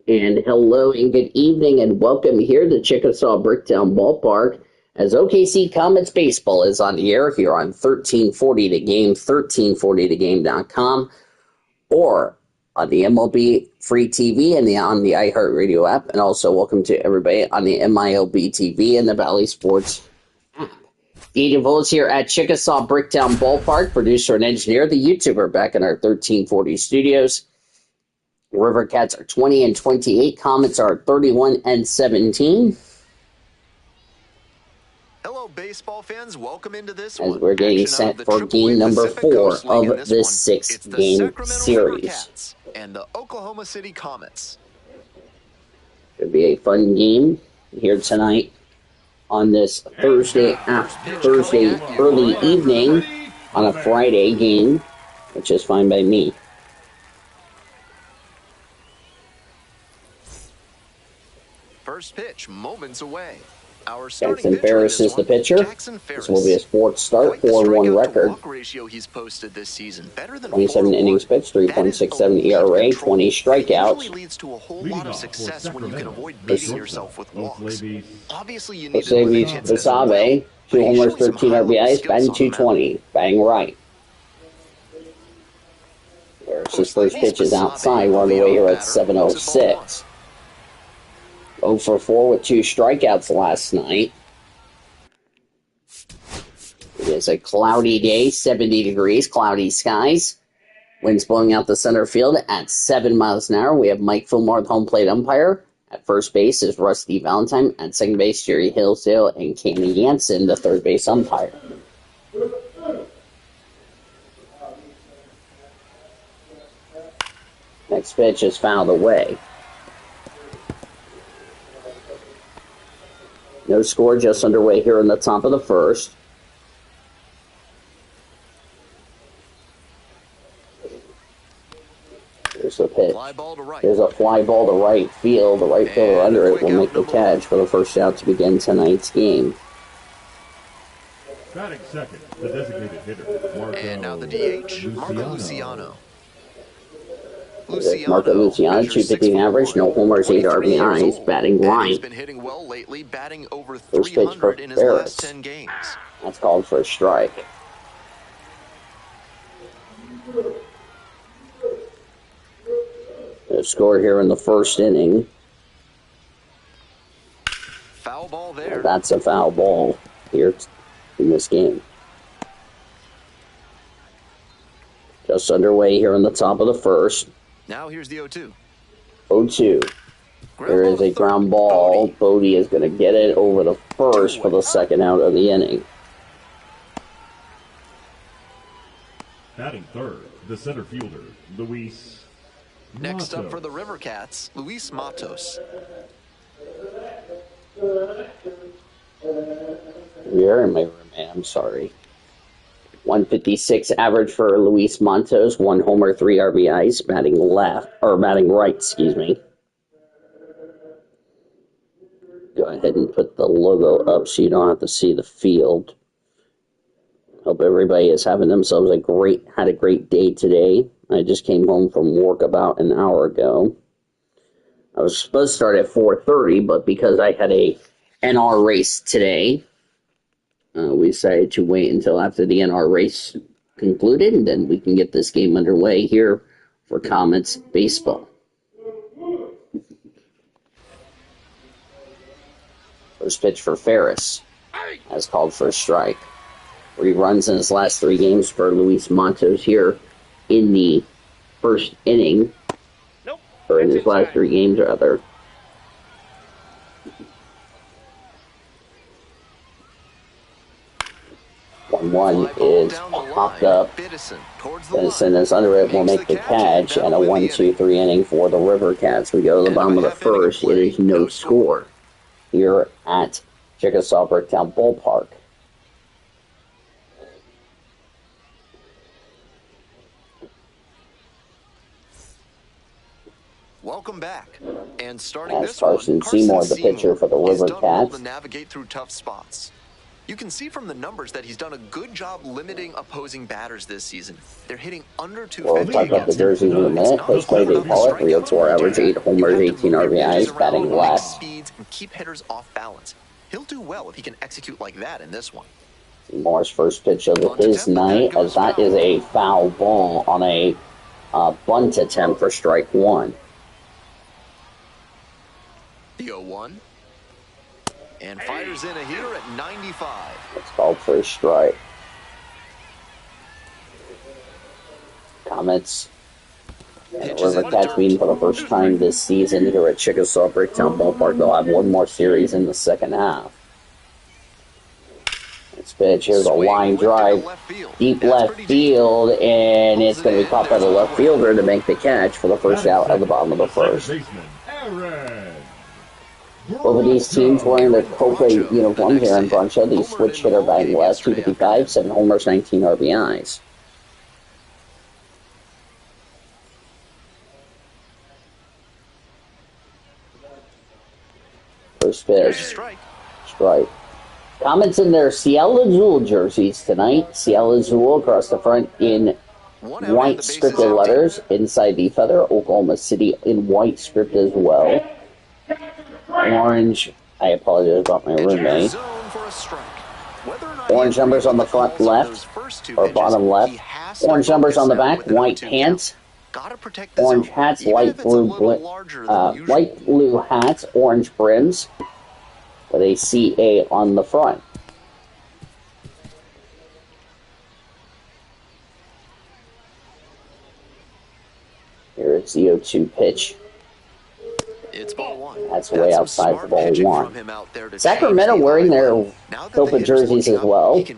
And hello and good evening and welcome here to Chickasaw Bricktown Ballpark as OKC Comets Baseball is on the air here on 1340 The Game, 1340thegame.com, or on the MLB Free TV and on the iHeartRadio app. And also welcome to everybody on the MILB TV and the Valley Sports app. Dean Voles here at Chickasaw Bricktown Ballpark, producer and engineer, the YouTuber back in our 1340 studios. River Cats are 20-28. Comets are 31-17. Hello, baseball fans. Welcome into this as we're getting set for game number 4 of this 6-game series. Cats and the Oklahoma City Comets. Should be a fun game here tonight on this Thursday early evening on a Friday game, which is fine by me. First pitch, moments away. Jackson Ferris is the pitcher. This will be a sports start, 4-1 record. 27 innings pitched, 3.67 ERA, 20 strikeouts. Leads to a whole lot of success when you can avoid beating yourself with walks. Obviously, you need Basabe, 2 homers, 13 RBIs, batting .220, batting right. There's his first pitch is outside. We're on the way here at 7:06. 0 for 4 with 2 strikeouts last night. It is a cloudy day, 70 degrees, cloudy skies. Winds blowing out the center field at 7 miles an hour. We have Mike Fulmar, the home plate umpire. At first base is Rusty Valentine. At second base, Jerry Hillsdale and Kenny Jansen, the third base umpire. Next pitch is fouled away. No score, just underway here in the top of the first. Here's the pitch. There's a fly ball to right field. The right fielder under it will make the catch for the first out to begin tonight's game. Batting second, the designated hitter. And now the DH, Marco Luciano. Marco Luciano, 250 average, no homers, 8 RBIs, batting right. He's been hitting well lately, batting over First pitch for 300 in his last 10 games. That's called for a strike. The score here in the first inning. Foul ball there. That's a foul ball here in this game. Just underway here in the top of the first. Now here's the 0-2. 0-2. There is a ground ball. Bodie is going to get it over the first for the second out of the inning. Batting third, the center fielder, Luis Matos. Next up for the River Cats, Luis Matos. Where am I? I'm sorry. 156 average for Luis Matos, 1 homer, 3 RBIs, batting right, excuse me. Go ahead and put the logo up so you don't have to see the field. Hope everybody is having themselves had a great day today. I just came home from work about an hour ago. I was supposed to start at 4:30, but because I had a NR race today, we decided to wait until after the NR race concluded, and then we can get this game underway here for Comets Baseball. First pitch for Ferris, as called for a strike. 3 runs in his last 3 games for Luis Matos here in the first inning, or in his last 3 games, rather. 1-1 is popped up. Benson is under it, will make the catch, and a 1-2-3 inning for the River Cats. We go to the bottom of the first. It is no score here at Chickasaw Bricktown Ballpark. Welcome back. And starting As this one, Carson Seymour, the pitcher for the River Cats. To navigate through tough spots. You can see from the numbers that he's done a good job limiting opposing batters this season. They're hitting under 250. We'll talk about the jerseys in a minute. Post play, they call it. 304 average, 8 homers, 18 RBIs, batting left. Speeds and keep hitters off balance. He'll do well if he can execute like that in this one. Moore's first pitch of his night, as that is a foul ball on a bunt attempt for strike one. The 0-1. And fires in a hitter at 95. It's called for a strike. Comets and River Cats meeting for the first time this season here at Chickasaw Bricktown Ballpark. They'll have one more series in the second half. This pitch, here's a line drive, deep left field, and it's going to be caught by the left fielder to make the catch for the first out at the bottom of the first. Both of these teams wearing their Copa uniforms here in Broncho. The switch hitter batting left, 255, 7 homers, 19 RBIs. First pitch. Strike. Comets in their Ciel Azul jerseys tonight. Ciel Azul across the front in white scripted letters. Inside the feather, Oklahoma City in white script as well. Orange, I apologize about my roommate. Orange numbers on the front left, or bottom left. Orange numbers on the back, white pants. Orange hats, light blue hats, orange brims, with a CA on the front. Here it's the 0-2 pitch. It's ball one. That's way outside for ball one. Sacramento wearing their Copa jerseys as well. It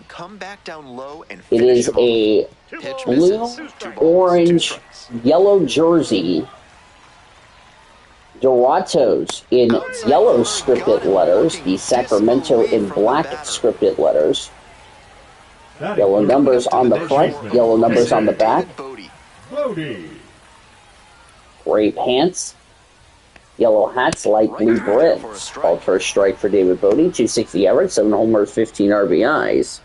is a blue, orange, yellow jersey. Doratos in yellow scripted letters. The Sacramento in black scripted letters. Yellow numbers on the front, yellow numbers on the back. Gray pants. Yellow hats, light blue brims. Called for a strike for David Bodie. 260 average, 7 homers, 15 RBIs.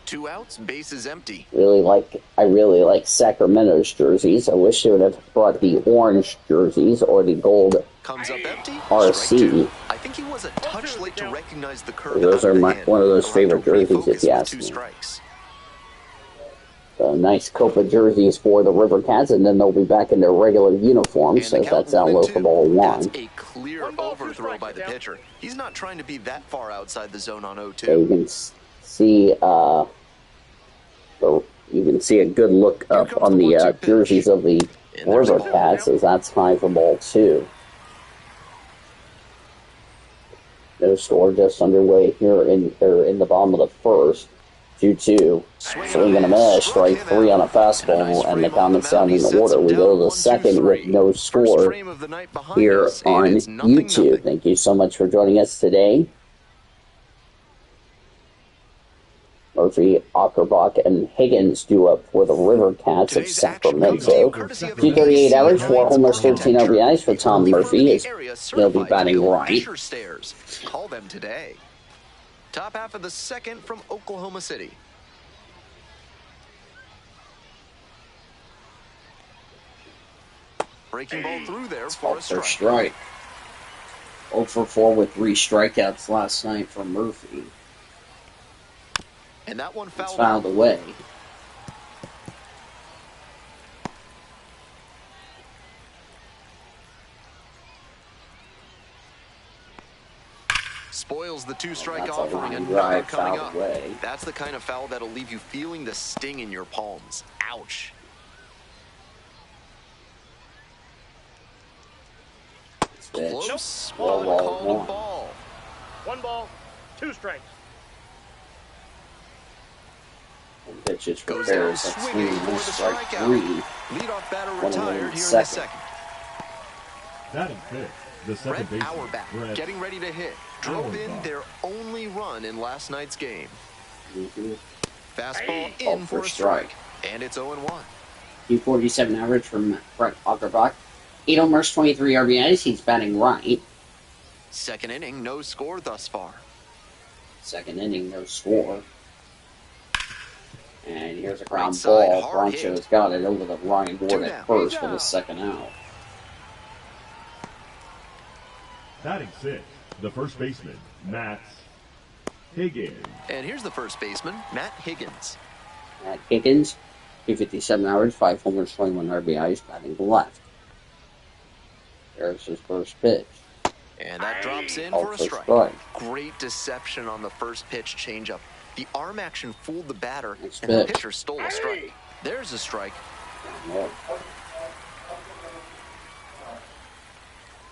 2 outs, bases empty. I really like Sacramento's jerseys. I wish they would have brought the orange jerseys or the gold Comes up empty. RC. I think he was a touch late to recognize the curve. Those are one of those favorite jerseys, if you ask me. So nice Copa jerseys for the River Cats, and then they'll be back in their regular uniforms, so that's down low for ball one. That's a clear overthrow by the pitcher. He's not trying to be that far outside the zone on 0-2. Okay, you can see a good look up on the jerseys of the River Cats, as that's high for ball two. No score just underway here in the bottom of the first. 2-2. Swing and a miss. Strike 3 on a fastball, and the Comets down in the order. We go to the second with no score here on YouTube. Thank you so much for joining us today. Murphy, Ackerbach, and Higgins do up for the River Cats of Sacramento. 238 average, 4 homers, 13 RBIs for Tom Murphy. He'll be batting right. Call them today. Top half of the second from Oklahoma City. Breaking ball through there for a strike. 0 for 4 with 3 strikeouts last night for Murphy. And that one fouled away. Spoils the 2-strike offering. Another coming up. That's the kind of foul that'll leave you feeling the sting in your palms. Ouch. Close. One called ball. 1 ball, 2 strikes. And pitches for Bears. That's swinging for strike 3. Leadoff batter retired here in the second. Batting fifth, the second baseman, Auerbach, getting ready to hit. Drove in their only run in last night's game. Fastball in for a strike. And it's 0-1. 247 average from Brett Ackerbach. 8 homers, 23 RBIs. He's batting right. Second inning, no score thus far. Second inning, no score. And here's a ground ball. Broncho's got it over the Ryan Ward at first for the second out. Batting 6, the first baseman, Matt Higgins. And here's the first baseman, Matt Higgins. Matt Higgins, 257 average, 5 homers, 21 RBIs, batting left. There's his first pitch. And that drops in for a strike. Great deception on the first pitch changeup. The arm action fooled the batter, and the pitcher stole a strike. There's a strike.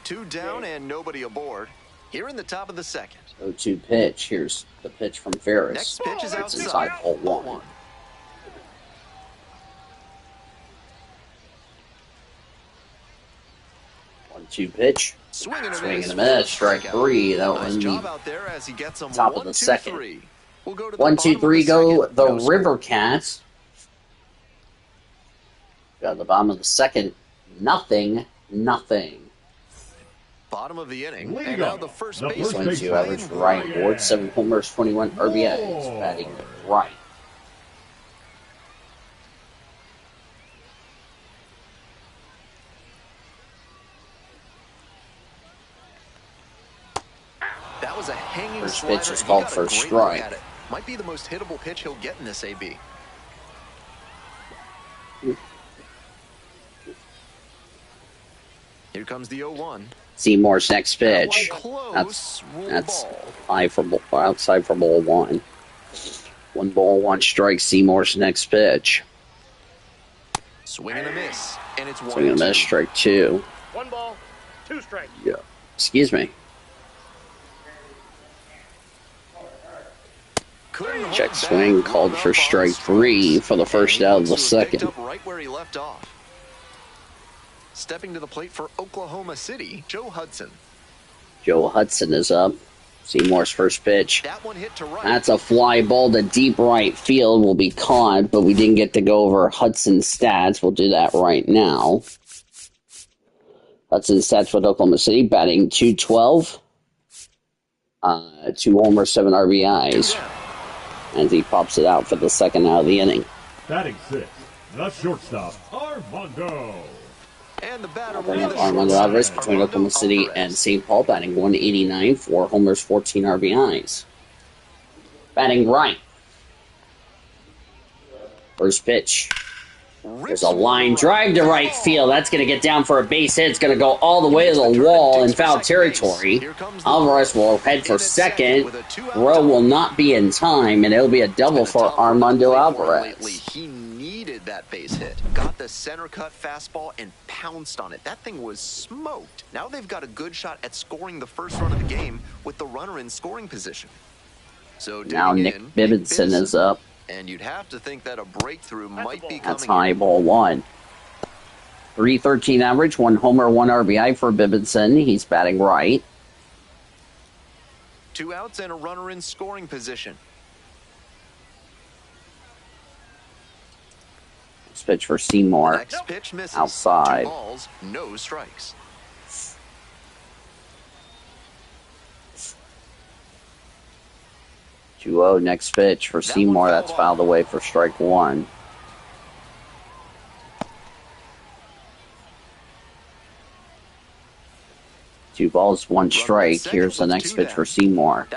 Two down and nobody aboard. Here in the top of the second. 0-2 pitch. Here's the pitch from Ferris. Next pitch is outside. Inside ball one. 1-2 pitch. Swing and a miss. Strike 3. That was the top of the second. 1-2-3 go the River Cats. Got the bottom of the second. Nothing. Bottom of the inning. And now the first base. 22 average for Ryan Ward. 7 homers, 21 RBIs. Batting right. That was a hanging first slider. pitch is called for a strike. Might be the most hittable pitch he'll get in this AB. Here comes the 0-1. Seymour's next pitch. That's outside for ball one. 1 ball, 1 strike. Seymour's next pitch. Swing and a miss, and it's 1-2. Swing and a miss, strike 2. 1 ball, 2 strikes. Yeah. Excuse me. Check swing, called for strike 3 for the first out of the second. Right where he left off. Stepping to the plate for Oklahoma City, Joe Hudson. Joe Hudson is up. Seymour's first pitch. That one hit to right. That's a fly ball to deep right field. Will be caught, but we didn't get to go over Hudson's stats. We'll do that right now. Hudson's stats with Oklahoma City, batting .212. 2 homers, 7 RBIs. And he pops it out for the second out of the inning. Batting 6, the shortstop, Armando. And the batter Armando Alvarez between Oklahoma City and St. Paul, batting .189, 4 homers, 14 RBIs. Batting right. First pitch. There's a line drive to right field. That's going to get down for a base hit. It's going to go all the way to the wall in foul territory. Alvarez will head for second. Throw will not be in time, and it'll be a double for Armando Alvarez. He needed that base hit. Got the center cut fastball and pounced on it. That thing was smoked. Now they've got a good shot at scoring the first run of the game with the runner in scoring position. So now Nick Bibinson is up. And you'd have to think that a breakthrough might be coming. That's high ball 1. .313 average, 1 homer, 1 RBI for Bibinson. He's batting right. 2 outs and a runner in scoring position. Next pitch for Seymour. Next pitch misses. Outside. 2 balls, no strikes. .2-0 next pitch for Seymour. That's fouled away for strike 1. Two balls, 1 strike. Here's the next pitch for Seymour.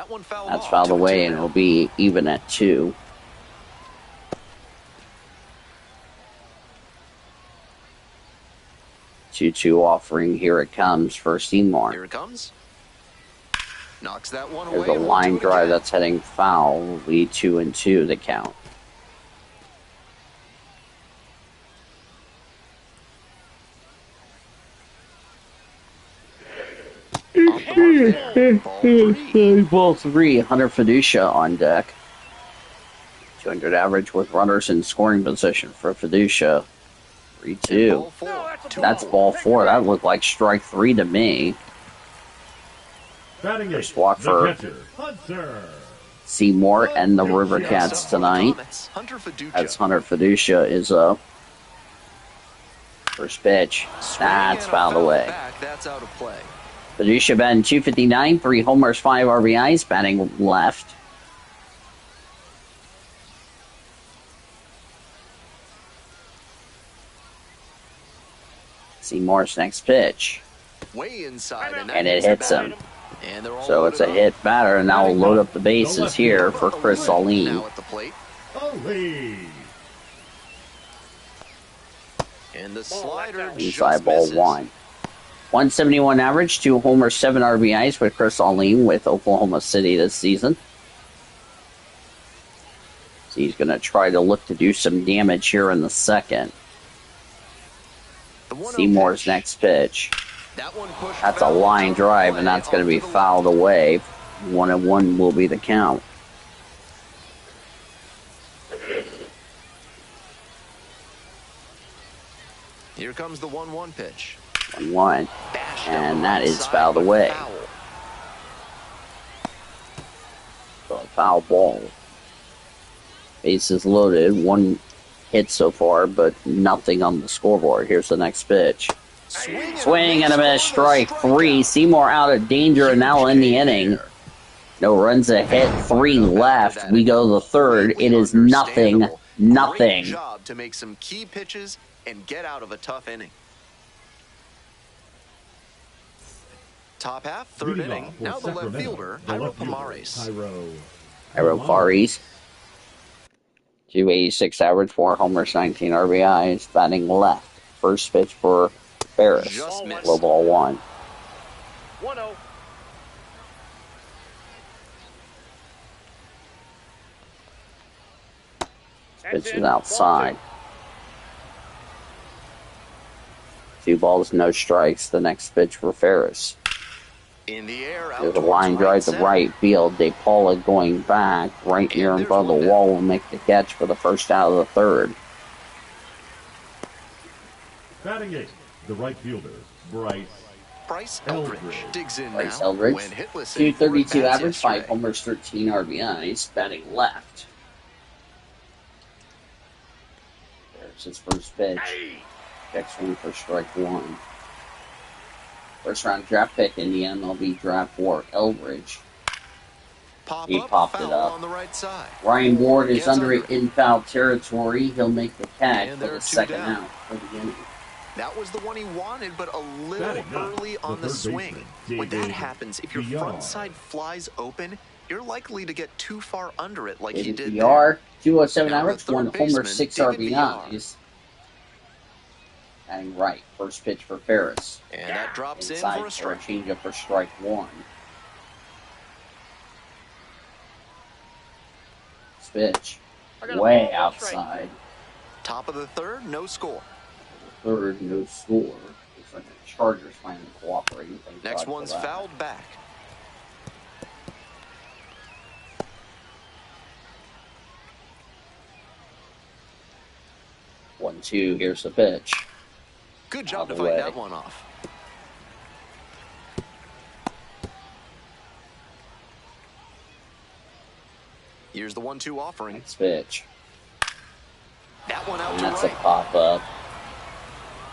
That's fouled away, and it'll be even at 2. Two offering. Here it comes for Seymour. Here it comes. Knocks that one There's away. a line drive that's heading foul. Will be 2-2 the count. Ball 3. Hunter Fiducia on deck. 200 average with runners in scoring position for Fiducia. 3-2. That's ball 4. That looked like strike 3 to me. First walk for Seymour and the River Cats tonight. As Hunter Fiducia is up. First pitch. That's fouled away. That's out of play. Patricia batting .259, 3 homers, 5 RBIs, batting left. Seymour's next pitch. Way inside, And it hits him. So it's a hit batter, and now we'll load up the bases here for Chris Saline. Now at the plate. And the slider Inside ball misses. 1. 171 average, 2 homers, 7 RBIs with Chris Saline with Oklahoma City this season. So he's going to try to look to do some damage here in the second. Seymour's pitch. next pitch. That one pushed That's a foul line out drive, play and that's going to be off the fouled away. 1-1 will be the count. Here comes the 1-1 pitch. 1-1. Bashed And up that the is side, fouled but away. foul. So a foul ball. Bases loaded. 1 hit so far, but nothing on the scoreboard. Here's the next pitch. Swing and a miss, strike 3. Seymour out of danger, and now in the inning. No runs a hit, 3 left. We go to the third. It is nothing. Great job to make some key pitches and get out of a tough inning. Top half, third inning. Now the left fielder, Jairo Pomares. Jairo Pomares. 286 average, 4 homers, 19 RBIs, batting left. First pitch for Ferris. Low ball 1. 1-0. Pitch is outside. 2 balls, no strikes. The next pitch for Ferris. In the air, There's a line drive to right field. De Paula going back right here in front of the wall will make the catch for the first out of the third. Batting 8th, the right fielder, Bryce Eldridge digs in Bryce now. Eldridge, When hitless 232 average, 5 yesterday. homers, 13 RBIs, batting left. There's his first pitch. Check swing for strike 1. First round draft pick in the MLB draft for Eldridge. He popped it up. On the right side. Ryan Ward is Gets under under. in foul territory. He'll make the catch And for there the are 2 second down. out for the inning. That was the one he wanted, but a little Batting ninth, early the on the third swing. baseman, When that David happens, if your Villar. front side flies open, you're likely to get too far under it like he David did Villar, 207 Now the average, third 1 homer, baseman, 6 David Villar. RBIs. Batting right. First pitch for Ferris. there. And that drops in Inside for a strike. changeup for strike 1. Pitch. I got a Way ball, strike. outside. Top of the third, no score. Third, no score. Looks like the Chargers finally cooperating. Thank Next God for one's that. fouled back. One, two. Here's the pitch. Good job to Out of the fight way. that one off. Here's the 1-2 offering. Next pitch. That one out And to that's a right. pop up.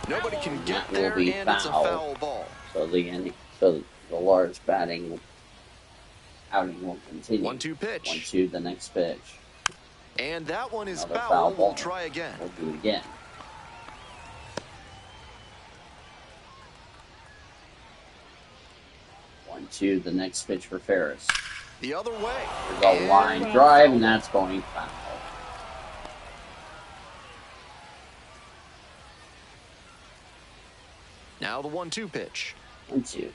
Nobody can get That will there, be and it's a foul. foul ball. So the Villar's batting outing will continue. 1-2 pitch. 1-2 the next pitch. And that one is Another foul. foul We'll ball. try again. We'll do it again. One, two, the next pitch for Ferris. The other way. There's a line drive, and that's going foul. Now the 1-2 pitch. 1-2.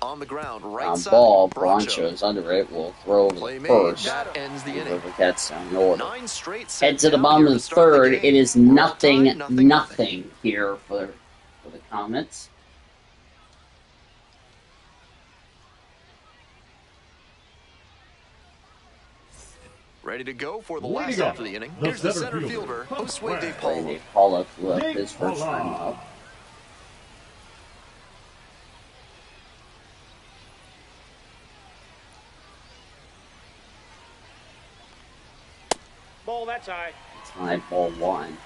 On the ground, right On side. ball, Brancho. Brancho's under it. Will throw over Play the made. first. That ends the inning. River Cats down in order. 9 straight. Head to the down bottom here of the to start third. game. It is We're all nothing, tied, nothing here for the Comets. Ready to go for the Way to last go. half of the inning. The Here's the center center fielder, fielder, Josue De Paula. Brady Paula flew up Nick his first Paula. time up. Ball, that's high. It's high ball 1.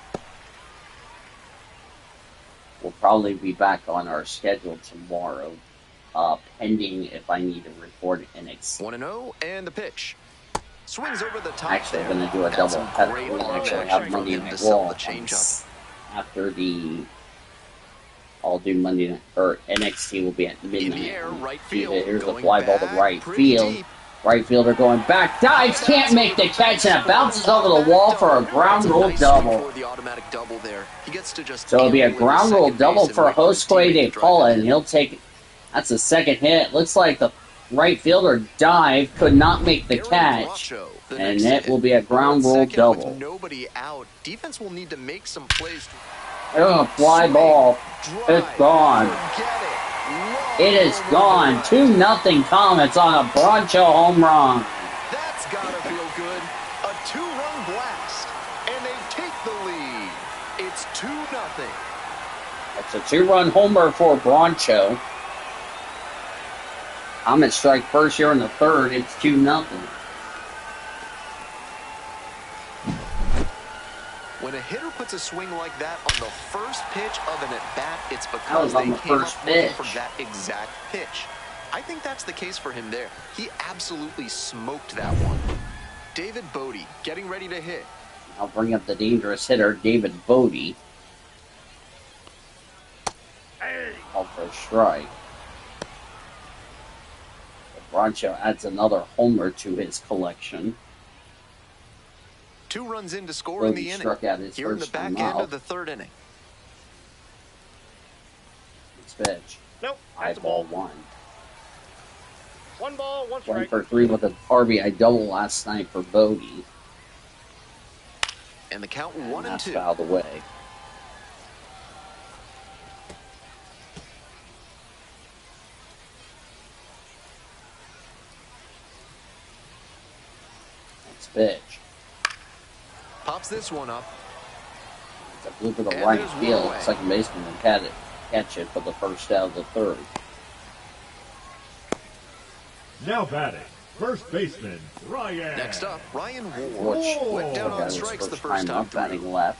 We'll probably be back on our schedule tomorrow pending if I need to record innings. 1-0, and the pitch. Swings over the top. Actually, I'm going to do a double header. We actually have Monday Night Raw after the. I'll do Monday Night, or NXT will be at midnight. In the air, right field. Here's the fly ball to right field. Deep. Right fielder going back, dives, can't make the catch, and it bounces over the wall for a ground rule double. The automatic double there. He gets to just So it'll be a ground rule double for Josue de Paula, and he'll take. That's the second hit. Looks like the right fielder dived, could not make the catch, and it will be a ground rule double. Nobody out. Defense will need to make some plays. Oh, fly ball. It's gone. It is gone. 2-0 Comets on a Broncho home run. That's gotta feel good. A 2-run blast. And they take the lead. It's 2-0. It's a 2-run homer for Broncho. Comets strike first here in the third. It's 2-0. When a hitter puts a swing like that on the first pitch of an at-bat, it's because they came up looking for that exact pitch. I think that's the case for him there. He absolutely smoked that one. David Bodie getting ready to hit. I'll bring up the dangerous hitter, David Bodie. Called for a strike. Broncho adds another homer to his collection. 2 runs in to score in the inning. Here in the back end of the third inning. It's pitch. Nope. High ball 1. 1 ball, 1 strike. 1 for 3 with an RBI double last night for Bodie. And the count And 1 and that's 2. fouled away. Next pitch. Pops this one up. It's a blue to the right field. Second baseman will catch it for the first out of the third. Now batting, first baseman, Ryan. Next up, Ryan Ward. Went down on strikes the first time through. Batting left.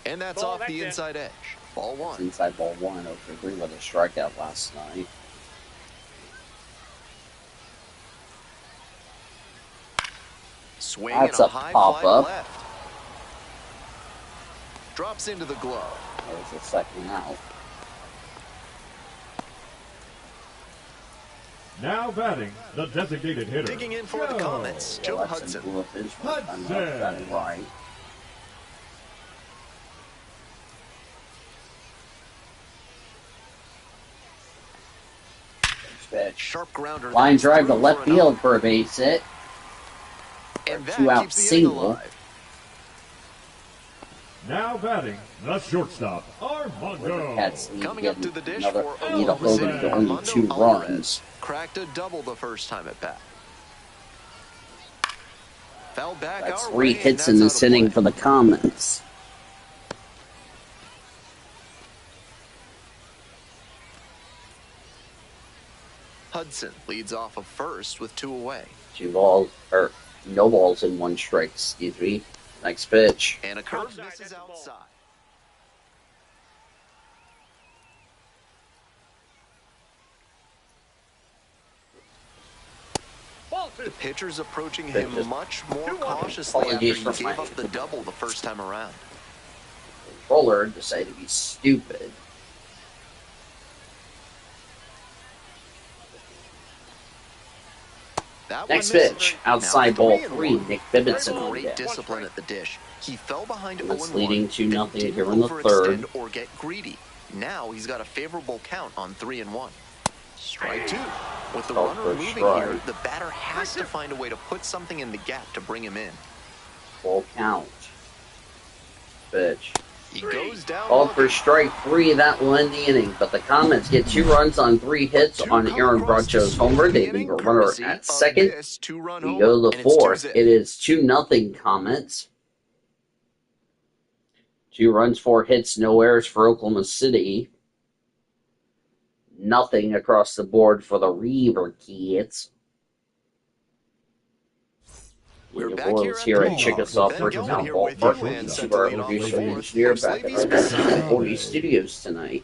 And that's off the inside edge. Ball 1. It's inside ball 1. 0 for 3 with a strikeout last night. Swing That's and a high pop fly up. left. Drops into the glove. There's the second out. Now batting, the designated hitter. Digging in for the Comets, Joe Hudson. Batting right. Sharp grounder. Line drive to left field for a base hit. And that 2-out keeps the single. inning alive. Now batting, the shortstop, Armando. Cats need Coming up to the dish another, for need a Oklahoma homer City, to only Armando 2 Alvarez. runs. Cracked a double the first time at bat. Foul back That's our 3 way, hits and in that's this out of inning play. for the Comets. Hudson leads off of first with 2 away. 2 balls, or no balls and 1 strike, excuse me. Next pitch. And a curve Outside, misses that's the ball. outside. Ball 2. The pitcher's approaching him Pitches. much more cautiously after Apologies he for gave my- up the double the first time around. Controller decided to be stupid. That Next one misses. pitch, Now outside ball 3-1. 3, Nick Bibbittson on Great deck. discipline at the dish. He fell behind That's 0-1. leading 2-0 Didn't here in the overextend third. or get greedy. Now he's got a favorable count on 3-1. Strike 2. With the Called runner for a moving strike. here, the batter has to find a way to put something in the gap to bring him in. Full count. Pitch. He goes down. Called for looking. strike 3, that will end the inning. But the Comets get 2 runs on 3 hits on Aaron Broncho's homer. They leave a runner at second. We go to the fourth. It is 2-0 Comets. 2 runs, 4 hits, no errors for Oklahoma City. Nothing across the board for the River Cats. We're New back Orleans here here at at the Chickasaw Ben Bricktown Gelman here with you, Ballpark. and This set is to our lead off the producer and fourth engineer for back at Slavy's our Basabe. 40 studios tonight.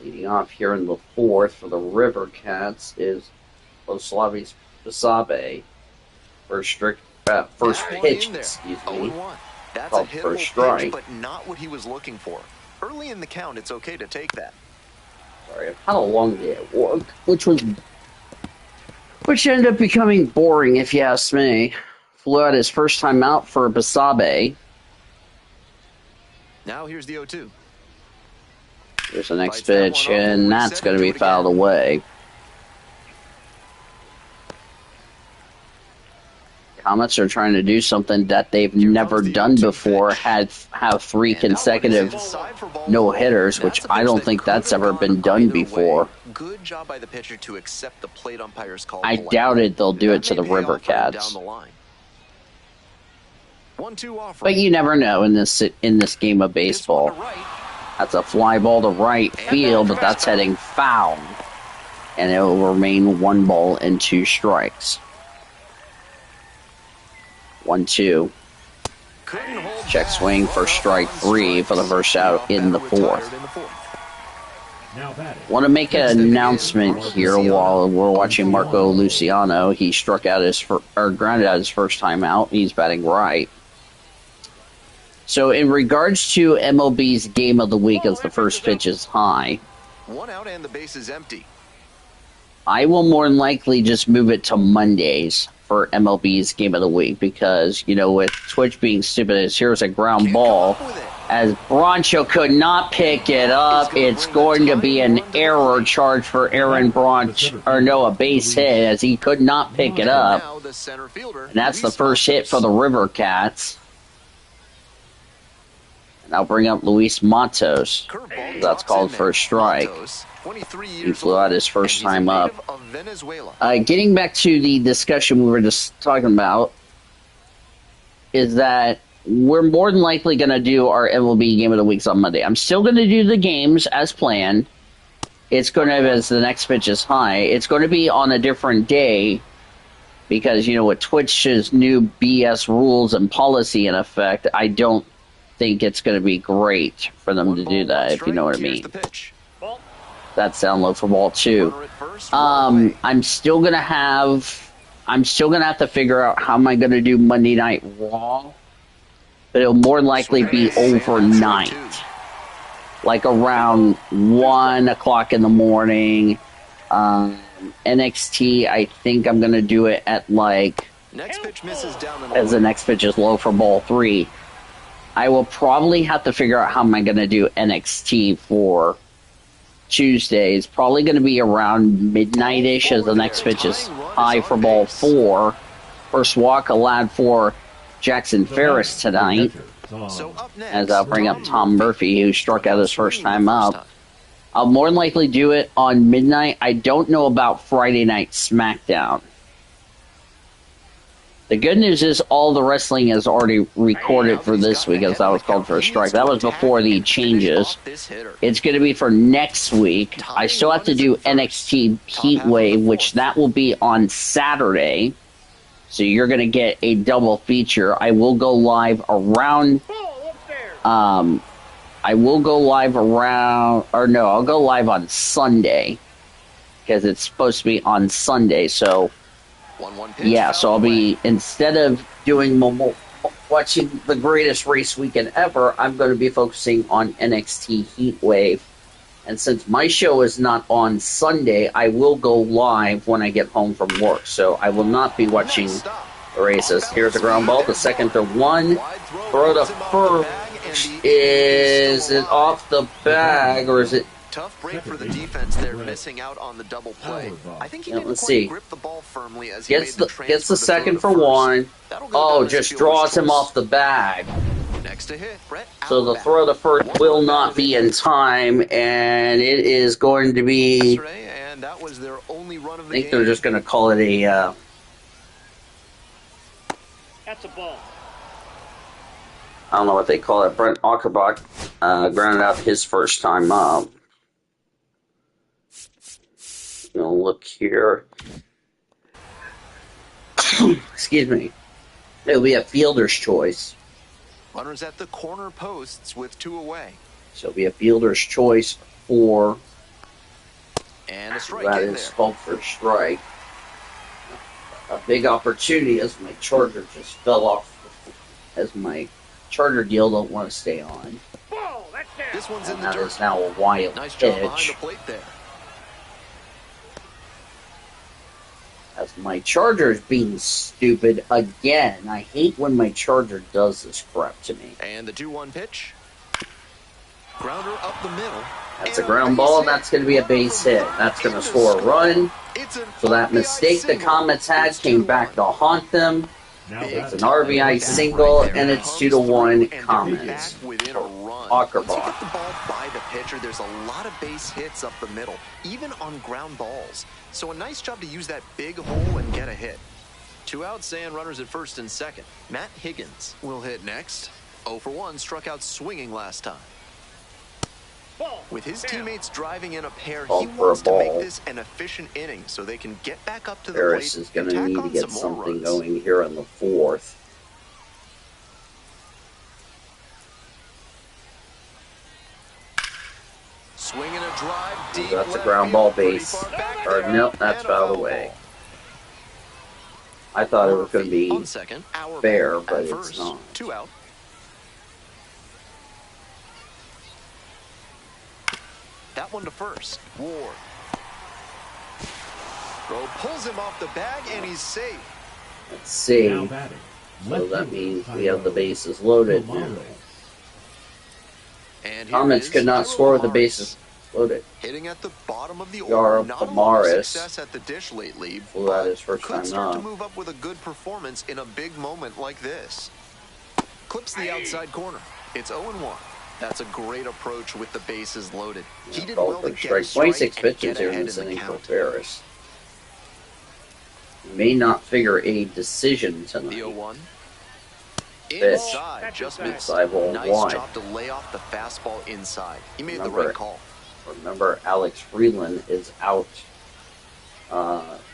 Leading off here in the fourth for the River Cats is Slavy's Basabe. First pitch, excuse me. 0-1. That's a Called hittable for a strike. pitch, but not what he was looking for. Early in the count, it's okay to take that. Sorry, I've had a long day at work, which ended up becoming boring, if you ask me. Flew out his first time out for Basabe. Now here's the 0-2. There's the next pitch, and that's going to be fouled away. Comets are trying to do something that they've never done before, have three consecutive no-hitters, which I don't think that's ever been done before. Good job by the pitcher to accept the plate umpire's call. I doubted they'll do it to the River Cats. But you never know in this game of baseball. That's a fly ball to right field, but that's heading foul. And it will remain 1 ball and 2 strikes. 1-2. Check swing for strike 3 for the first out in the fourth. Want to make an announcement here while we're watching Marco Luciano. He grounded out his first time out. He's batting right. So in regards to MLB's game of the week as the first pitch is high, 1 out and the base is empty. I will more than likely just move it to Mondays for MLB's game of the week because, with Twitch being stupid, here's a ground ball. As Broncho could not pick it up, it's going to be an error charge for Aaron Broncho, a base hit as he could not pick it up. And that's the first hit for the River Cats. And I'll bring up Luis Matos. That's called for a strike. He flew out his first time up. Getting back to the discussion we were just talking about, is that we're more than likely going to do our MLB Game of the Weeks on Monday. I'm still going to do the games as planned. It's going to, as the next pitch is high, it's going to be on a different day because, with Twitch's new BS rules and policy in effect, I don't think it's going to be great for them to do that, if you know what I mean. That's down low for ball 2. I'm still gonna have to figure out how am I gonna do Monday Night Raw, but it'll more likely be overnight, like around 1 o'clock in the morning. NXT, I think I'm gonna do it at as the next pitch is low for ball 3. I will probably have to figure out how am I gonna do NXT for Tuesday. Is probably going to be around midnight-ish as the next pitch is high for ball 4. First walk allowed for Jackson Ferris tonight, as I'll bring up Tom Murphy, who struck out his first time up. I'll more than likely do it on midnight. I don't know about Friday Night SmackDown. The good news is all the wrestling is already recorded for this week, as that was called for a strike. That was before the changes. It's going to be for next week. I still have to do NXT Heatwave, which that will be on Saturday. So you're going to get a double feature. I will go live around... I'll go live on Sunday. Because it's supposed to be on Sunday, so... Yeah, so I'll be, instead of watching the greatest race weekend ever, I'm going to be focusing on NXT Heatwave. And since my show is not on Sunday, I will go live when I get home from work. So I will not be watching the races. Here's the ground ball, the second to 1. Throw to first. Is it off the bag, or is it... Tough break for the defense there, missing out on the double play. I think he didn't quite grip the ball firmly as he gets the second for 1. Oh, just draws him off the bag. Next to hit, Brett. So the throw to first will not be in time, and it is going to be... And that was their only run of the I think they're just going to call it a... That's a ball. I don't know what they call it. Brent Ackerbach grounded out his first time up. look here. Excuse me. It'll be a fielder's choice. Runners at the corner posts with 2 away. So it'll be a fielder's choice for... And a strike that in is there. called for a strike. A big opportunity as my charger just fell off. As my charger deal don't want to stay on. Ball, that's down. This one's in And the that dirt. is now a wild Nice job behind the pitch. plate there. As my charger is being stupid again. I hate when my charger does this crap to me. And the 2-1 pitch. Grounder up the middle. That's a ground ball, and that's going to be a base hit. That's going to score a run. So that mistake the Comets had came back to haunt them. Now It's an batting. RBI single, and it's 2-1 Comets. Within a run. Soccer Once you ball. get the ball by the pitcher, there's a lot of base hits up the middle, even on ground balls. So a nice job to use that big hole and get a hit. 2 outs and runners at first and second. Matt Higgins will hit next. 0 for 1, struck out swinging last time. Ball, With his down. teammates driving in a pair, Called he for a wants to make ball. this an efficient inning so they can get back up to the Harris plate is going and to tack need to on get some more something runs. going here in the fourth. Swinging a drive deep. That's a left ground field, ball pretty base. far back Or there, nope, that's and a fouled foul away. ball. I thought it was going to Murphy be on second, Auerbach fair, at but it's first. not. 2 out. That one to first. Ward. Throw pulls him off the bag, and he's safe. Let's see. Now batting. So Left that fielder, means we have the Tyler bases loaded now. Pomares. And here Comets is could not Jairo score with the Pomares. bases loaded. Hitting at the bottom of the Jairo order. Not a lot of Pomares. success at the dish lately, Well, but that is first could time start to up. move up with a good performance in a big moment like this. Clips the outside corner. It's 0-1. That's a great approach with the bases loaded. He did Called well for to a get a strike. strike 26 and pitches get here in ahead this in the inning for count. Ferris. May not figure a decision The tonight. 0-1. Pitch. Inside, just missed. Inside ball Nice wide. job to lay off the fastball inside. He made the Remember- right call. Remember, Alex Freeland is out.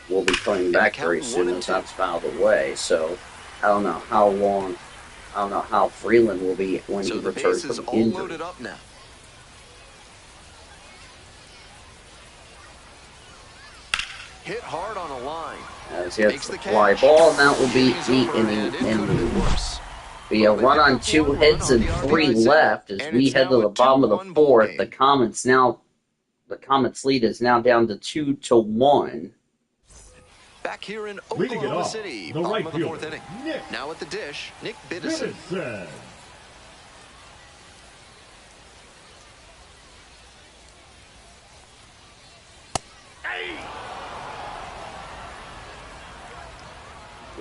Will be coming back count very 1 soon and as 2. that's fouled away. So I don't know how long. I don't know how Freeland will be when So he the returns base is from all injury. loaded up now. Hit hard on a line. As he hits Makes the the fly catch. ball, and that will be Inning's the over, and it could have been inning. worse. Be a Well, they run picked on up 2 one hits run and on the 3 RBI single, left as and we it's head now to a the bottom of the 2-1 ball fourth. game. The Comets lead is now down to 2-1. Back here in Leading it Oklahoma off, City, the bottom right of the fourth fielder, inning. Nick Now at the dish, Nick Biddison. Biddison.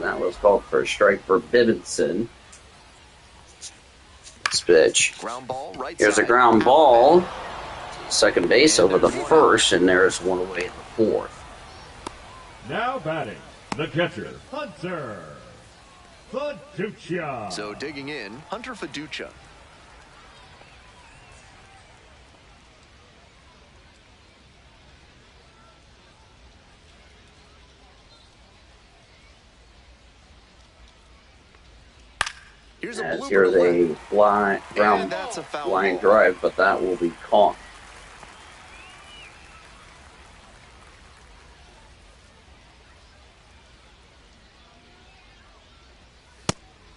That was called for a strike for Bibinson. Pitch. Ground ball, right Here's a side. ground ball. Second base And over the there's one first, and there's one away in the fourth. Now batting, the catcher, Hunter Fiducia. So digging in, Hunter Fiducia. Here's a As blooper here's to a left. fly, And ground that's a foul line ball. drive, but that will be caught.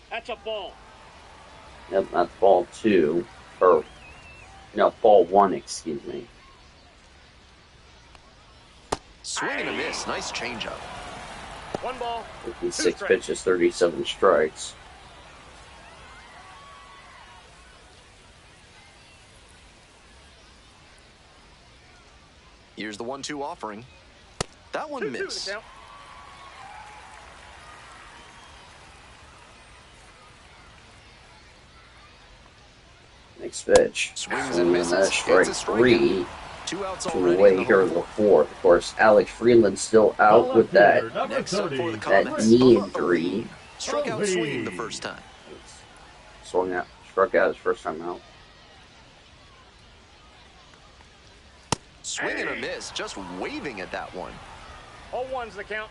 That's a ball. Yep, that's ball 2. Or, no, ball 1, excuse me. Swing and a miss. Nice changeup. 1 ball. 56 strikes. pitches, 37 strikes. Here's the 1-2 offering. That one 2-2 missed. the count. Next pitch. Swings and misses. That's strike It's a strikeout. 3. 2 outs Two already away in the here whole in the fourth. fourth. Of course, Alex Freeland's still out with that Number Next up 30, for the that Comets, knee Bubba injury. O'Leary. Struck out O'Leary. swinging the first time. Struck out his first time out. Swing and a miss, just waving at that one. 0-1's the count.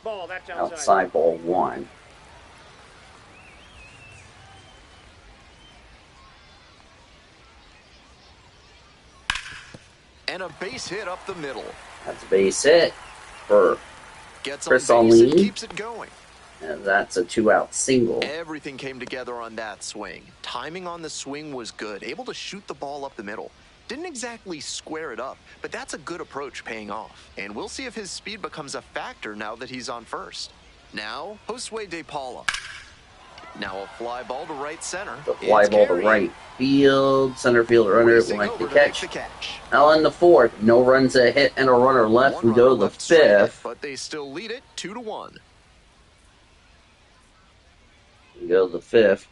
Ball, that's outside. Outside ball 1. And a base hit up the middle. That's a base hit for Gets Chris on base and Allene. keeps it going. And that's a 2-out single. Everything came together on that swing. Timing on the swing was good. Able to shoot the ball up the middle. Didn't exactly square it up, but that's a good approach paying off. And we'll see if his speed becomes a factor now that he's on first. Now, Josue De Paula. Now a fly ball to right center. The fly ball to right field. Center field runner will make the catch. Now in the 4th, no runs a hit and a runner left. We go to the 5th. But they still lead it 2-1. We go to the 5th.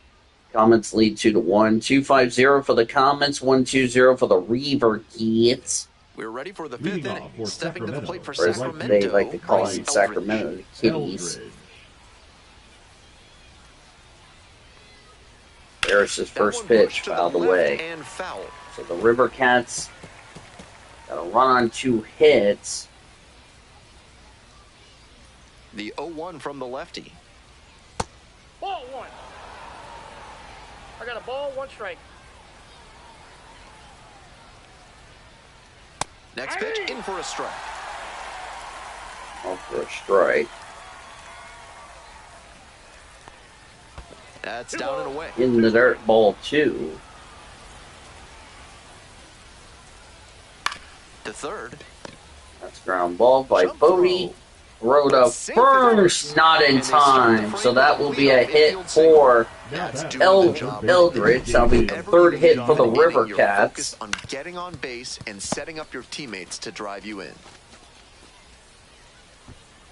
Comets lead 2-1. 2-5-0 for the Comets. 1-2-0 for the River Cats. We're ready for the 5th inning. Stepping to the plate for Or Sacramento. they like to call it Sacramento, the Kitties. There's his first pitch, fouled away. And foul. So the River Cats got a run on 2 hits. The 0-1 from the lefty. Ball 1. I got a ball, 1 strike. Next pitch, in for a strike. Off for a strike. That's down and away. In the dirt, ball 2. To third. That's ground ball by Bodie. Throw to first, not in time. So that will be a hit for Eldridge. That'll be the 3rd hit for the River Cats. On getting on base and setting up your teammates to drive you in.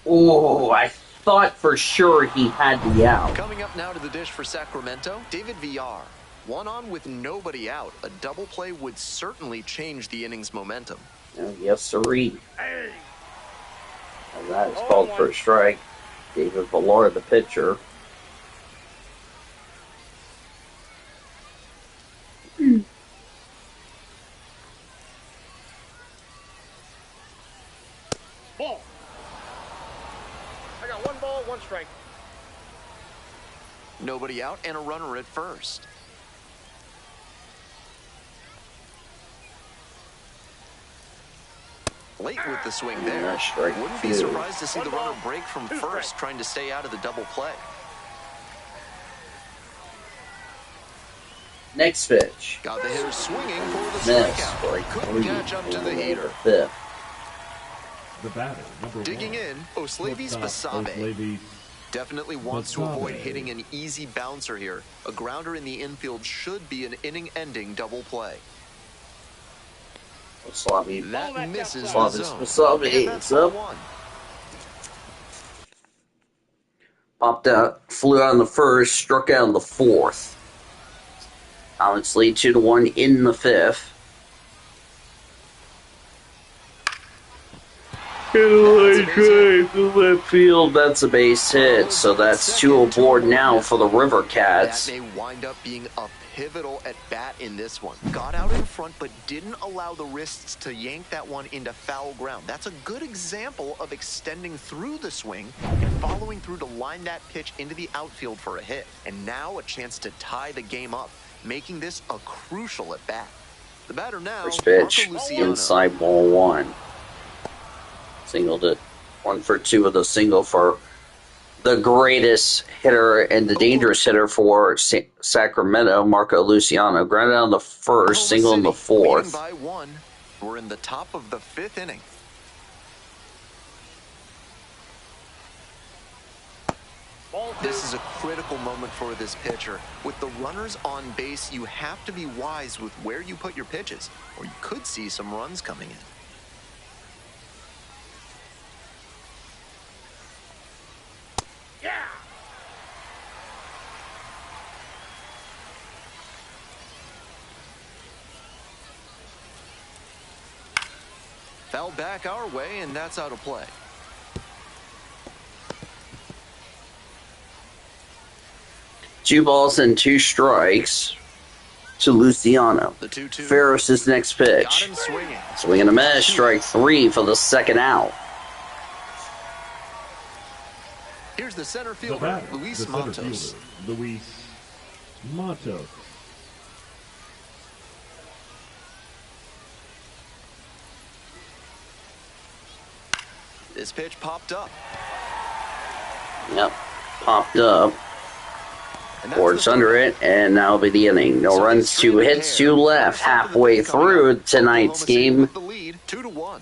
Ooh, I thought for sure he had the out. Coming up now to the dish for Sacramento, David Villar. 1 on with nobody out. A double play would certainly change the inning's momentum. Yes, sirree. And that is called for a strike. David Villar, the pitcher. Ball. I got 1 ball, 1 strike. Nobody out and a runner at first. Late with the swing there. Wouldn't be surprised to see the runner break from first, trying to stay out of the double play. Next pitch. Got the hitter swinging for the Miss. strikeout. Couldn't catch up to the heater. 5th. The batter, number Digging 1. in, Oslevis Basabe. Definitely wants to avoid hitting an easy bouncer here. A grounder in the infield should be an inning-ending double play. That misses the zone. It's up. 1. Popped out, flew out in the 1st, struck out in the 4th. Comets lead 2-1 in the 5th. To left field, that's a base hit, so that's 2 aboard now for the River Cats. That may wind up being a pivotal at bat in this one. Got out in front, but didn't allow the wrists to yank that one into foul ground. That's a good example of extending through the swing and following through to line that pitch into the outfield for a hit. And now a chance to tie the game up, making this a crucial at bat. The batter now, First pitch, Marco Luciano. inside ball 1. Singled it. 1 for 2 with a single for the greatest hitter and the dangerous hitter for Sacramento, Marco Luciano. Grounded on the 1st, single in the 4th. By 1. We're in the top of the 5th inning. This is a critical moment for this pitcher. With the runners on base, you have to be wise with where you put your pitches, or you could see some runs coming in. Yeah. Foul back our way, and that's out of play. Two balls and 2 strikes. to Luciano. The 2-2. Ferris's next Got pitch. him swinging. Swing and a miss. Strike 3 for the second out. Here's the center The fielder, batter, Luis the center Matos. fielder, Luis Matos. This pitch popped up. Yep, popped up. And that's Boards the under third. it, and that'll be the inning. No So runs, the 2 three hits, pair. 2 left. First half of the Halfway fifth coming through up. tonight's Oklahoma City game. with the lead, 2-1.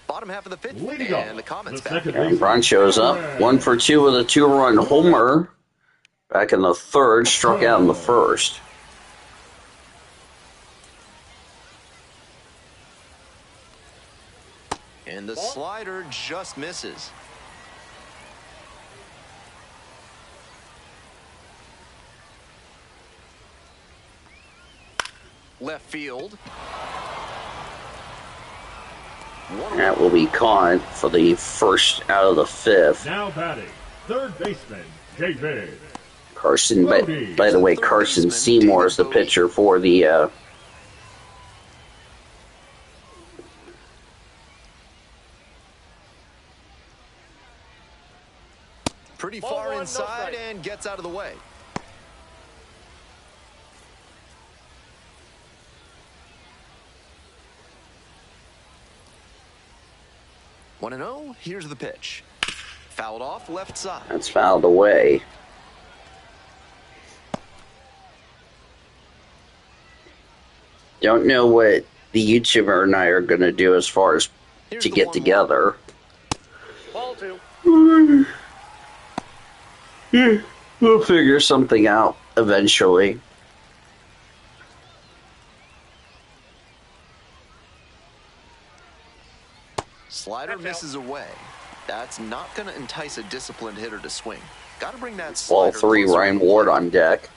Bottom half of the fifth, Leading and off, the Comets the back. second And Braun shows up. 1 for 2 with a 2-run homer. Back in the third, struck out in the first. And the slider just misses. Left field. That will be caught for the first out of the fifth. Now batting, third baseman, JV. Carson, by the way, Carson Seymour is the pitcher for the Pretty Ball far one, no inside strike. and gets out of the way. One and 0. Here's the pitch. Fouled off left side. that's fouled away. Don't know what the YouTuber and I are going to do as far as Here's to the get 1-1. together. Ball 2. We'll figure something out eventually. Slider misses away. That's not going to entice a disciplined hitter to swing. Got to bring that Ball slider 3, closer Ryan to the Ward plate. on deck.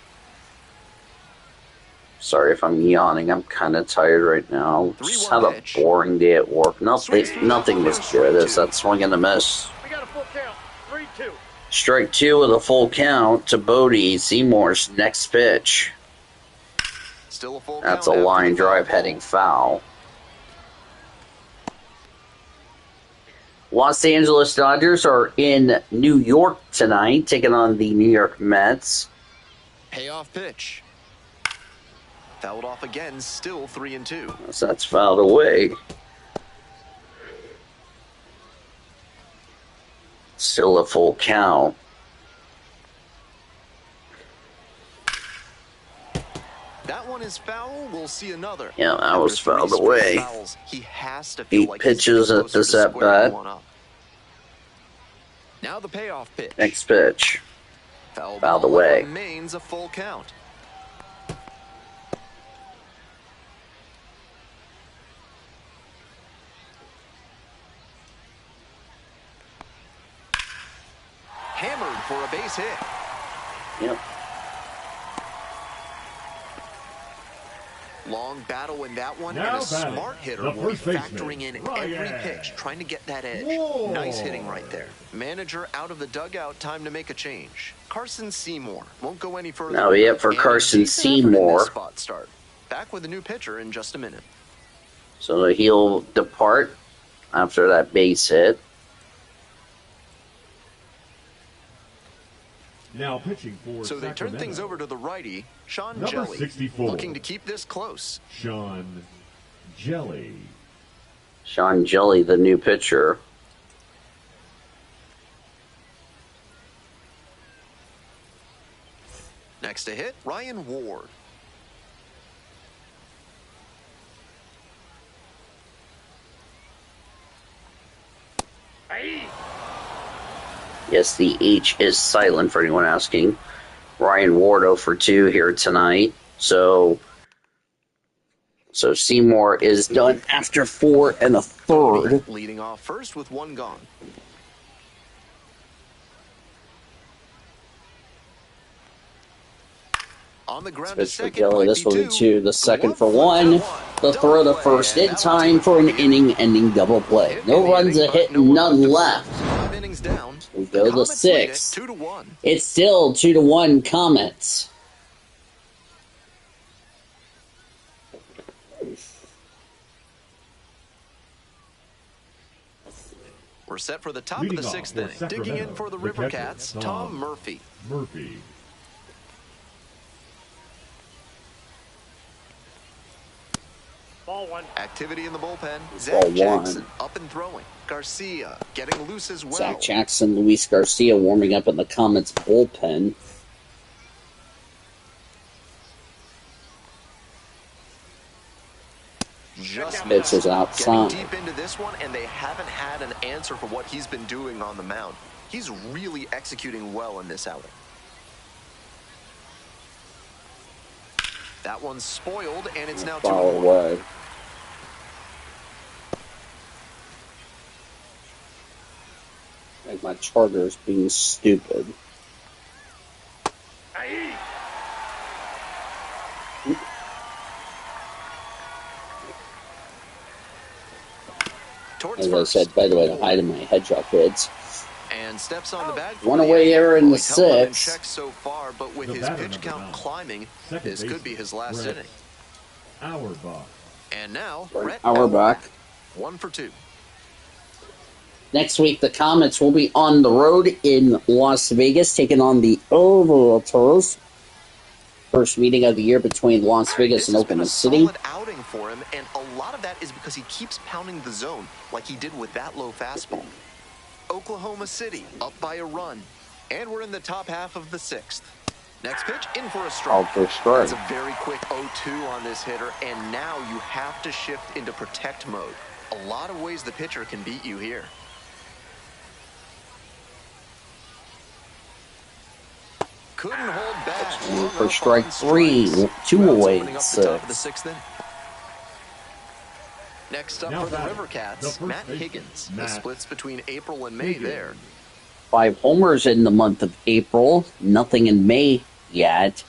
Sorry if I'm yawning. I'm kind of tired right now. Just 3-1 had a pitch. boring day at work. Nothing was good as that swing and a miss. We got a full count. 3-2. Strike 2 with a full count to Bodie Seymour's next pitch. Still a full That's a count after line the foul drive ball. heading foul. Los Angeles Dodgers are in New York tonight, taking on the New York Mets. Payoff pitch. Fouled off again, still 3-2. So that's fouled away. Still a full count. That one is foul. We'll see another. Yeah, that After was 3 fouled straight away. fouls, he has to feel 8 like he's pitches getting at closer this to at squaring bat. one up. Now the payoff pitch. Next pitch. Foul Fouled ball away. remains a full count. Hammered for a base hit. Yep. Long battle in that one, Now and a batting, smart hitter the will be first baseman, factoring in Ryan. every pitch, trying to get that edge. Whoa. Nice hitting right there. Manager out of the dugout, time to make a change. Carson Seymour won't go any further. Now, yep, for And a Carson decent effort in this Seymour. spot start. Back with a new pitcher in just a minute. So he'll depart after that base hit. Now pitching for So they turn Sacramento, things over to the righty, Sean Number Jelly, 64. looking to keep this close. Sean Jelly. Sean Jelly, the new pitcher. Next to hit, Ryan Ward. Hey. Yes, the H is silent for anyone asking. Ryan Ward 0 for 2 here tonight. So Seymour is done after 4 and a third. Leading off first with one gone. On the ground to Pitch for second, Kelly. might This will be two. 2. The second for Glove 1. for The throw double to first play, in and that time one's for an good the inning. inning-ending double play. Hit No in the runs inning, a but hit, no one none to left. 5 innings down. We The go to Comets lead it 6. 2-1. It's still 2-1 Comets. We're set for the top Leading of the off 6th for inning. Digging in Sacramento, for the the River catcher, Cats, Tom Tom Murphy. Murphy. Ball 1. Activity in the bullpen. Ball Zach 1. Jackson up and throwing. Garcia getting loose as well. Zach Jackson, Luis Garcia warming up in the Comets bullpen. Just Pitch is outside. Getting deep into this one, and they haven't had an answer for what he's been doing on the mound. He's really executing well in this outing. That one's spoiled, and it's now 2-1. Foul away. Like my Chargers being stupid. Aye. Towards As I first. said, by the way, to hide in my hedgehog kids. And steps on the bag. One away error in the He's held them in 6th. check so far, but with The his batter, pitch number count 9. climbing, Second this could be his last baseman, inning. Auerbach. And now, Brett Brett Auerbach. 1 for 2. Next week, the Comets will be on the road in Las Vegas, taking on the Overtures. First meeting of the year between Las Vegas This and has been Oklahoma a City. solid outing for him, and a lot of that is because he keeps pounding the zone like he did with that low fastball. Oklahoma City up by a run, and we're in the top half of the 6th. Next pitch, in for a strike. Out for a strike. That's a very quick 0-2 on this hitter, and now you have to shift into protect mode. A lot of ways the pitcher can beat you here. Couldn't hold back. In for strike 3. 2 away in Opening up the top of the 6th. 6th inning. Next up Now for the batting, River Cats, the first Matt baseman, Higgins. The Matt splits between April and May Higgins. there. 5 homers in the month of April. Nothing in May yet.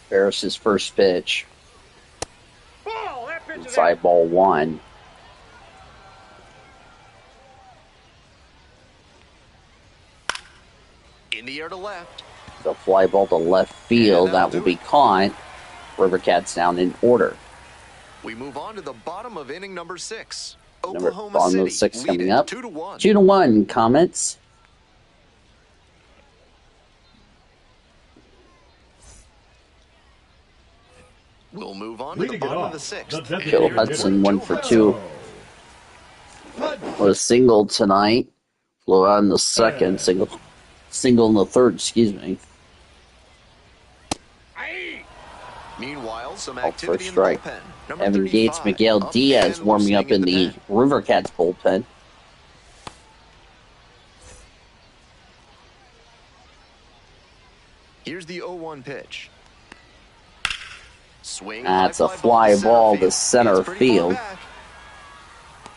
Ferris's first pitch. Ball. That pitch is Inside out. ball 1. In the air to left. The fly ball to left field. And that'll That will do be caught. River Cats down in order. We move on to the bottom of inning number 6. Number Oklahoma bottom City of 6 lead coming it up. 2-1. 2-1 Comets. We'll move on to Leading the it bottom off, of the 6th. the And designated Joe here's Hudson, Joe 1 for Hudson. 2. With a single tonight. Flew out in the second. Single in the third, excuse me. Aye. Meanwhile, some Out for a activity in the strike. bullpen. Number Evan Gates, 35, Miguel up Diaz and warming up listening in the pen. River Cats bullpen. Here's the 0-1 pitch. Swing. That's high a fly ball to field. center It's pretty far field. back.